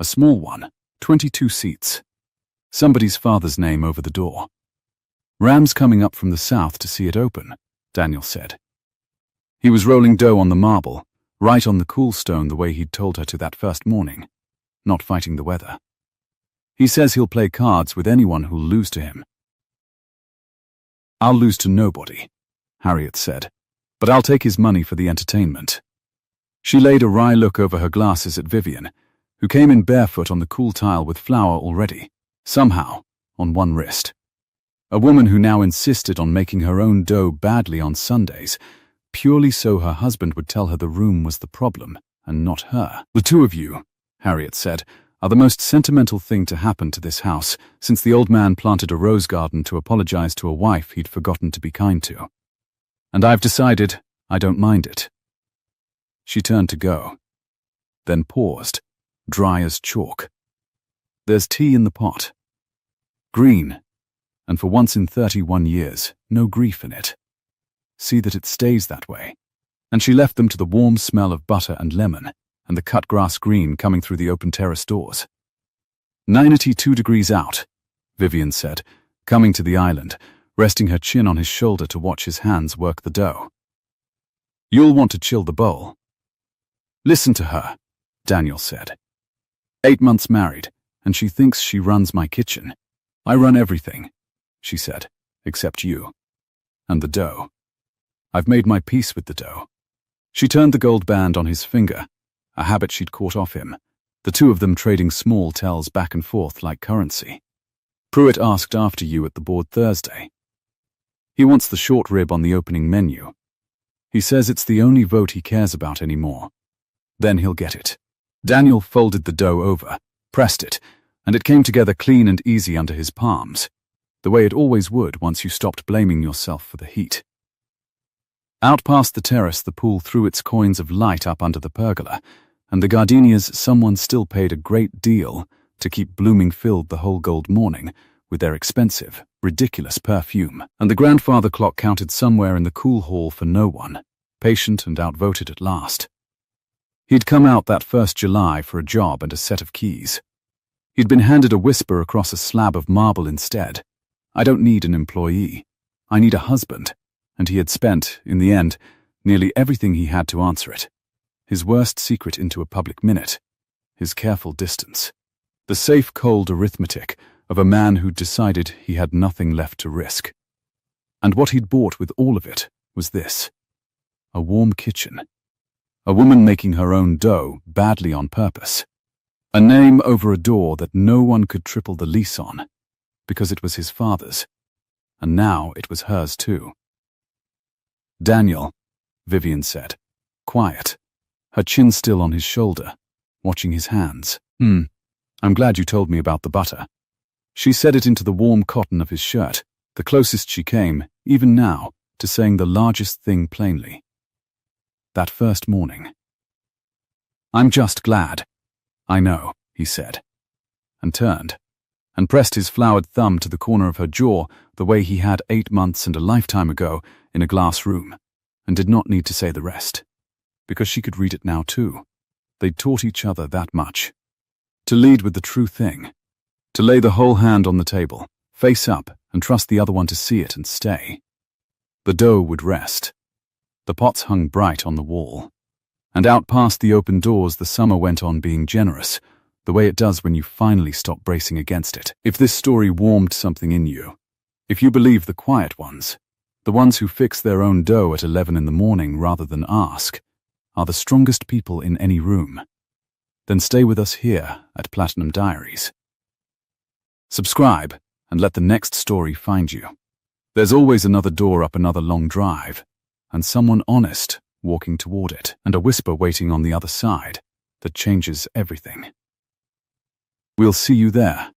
A small one, 22 seats. Somebody's father's name over the door. Ram's coming up from the south to see it open, Daniel said. He was rolling dough on the marble, right on the cool stone the way he'd told her to that first morning, not fighting the weather. He says he'll play cards with anyone who'll lose to him. I'll lose to nobody, Harriet said, but I'll take his money for the entertainment. She laid a wry look over her glasses at Vivian, who came in barefoot on the cool tile with flour already, somehow, on one wrist. A woman who now insisted on making her own dough badly on Sundays, purely so her husband would tell her the room was the problem, and not her. The two of you, Harriet said, are the most sentimental thing to happen to this house since the old man planted a rose garden to apologize to a wife he'd forgotten to be kind to. And I've decided I don't mind it. She turned to go, then paused, dry as chalk. There's tea in the pot. Green, and for once in 31 years, no grief in it. See that it stays that way. And she left them to the warm smell of butter and lemon, and the cut grass green coming through the open terrace doors. 92 degrees out, Vivian said, coming to the island, resting her chin on his shoulder to watch his hands work the dough. You'll want to chill the bowl. Listen to her, Daniel said. 8 months married, and she thinks she runs my kitchen. I run everything, she said, except you. And the dough. I've made my peace with the dough." She turned the gold band on his finger, a habit she'd caught off him, the two of them trading small tells back and forth like currency. "Pruitt asked after you at the board Thursday. He wants the short rib on the opening menu. He says it's the only vote he cares about anymore. Then he'll get it." Daniel folded the dough over, pressed it, and it came together clean and easy under his palms, the way it always would once you stopped blaming yourself for the heat. Out past the terrace, the pool threw its coins of light up under the pergola, and the gardenias someone still paid a great deal to keep blooming filled the whole gold morning with their expensive, ridiculous perfume, and the grandfather clock counted somewhere in the cool hall for no one, patient and outvoted at last. He'd come out that first July for a job and a set of keys. He'd been handed a whisper across a slab of marble instead. "I don't need an employee. I need a husband." And he had spent, in the end, nearly everything he had to answer it. His worst secret into a public minute. His careful distance. The safe, cold arithmetic of a man who'd decided he had nothing left to risk. And what he'd bought with all of it was this. A warm kitchen. A woman making her own dough badly on purpose. A name over a door that no one could triple the lease on, because it was his father's. And now it was hers too. "Daniel," Vivian said, quiet, her chin still on his shoulder, watching his hands. I'm glad you told me about the butter." She said it into the warm cotton of his shirt, the closest she came, even now, to saying the largest thing plainly. That first morning. "I'm just glad." "I know," he said, and turned, and pressed his floured thumb to the corner of her jaw the way he had 8 months and a lifetime ago in a glass room, and did not need to say the rest, because she could read it now too. They'd taught each other that much. To lead with the true thing. To lay the whole hand on the table, face up, and trust the other one to see it and stay. The dough would rest. The pots hung bright on the wall. And out past the open doors the summer went on being generous, the way it does when you finally stop bracing against it. If this story warmed something in you, if you believe the quiet ones, the ones who fix their own dough at 11 in the morning rather than ask, are the strongest people in any room, then stay with us here at Platinum Diaries. Subscribe and let the next story find you. There's always another door up another long drive, and someone honest walking toward it, and a whisper waiting on the other side that changes everything. We'll see you there.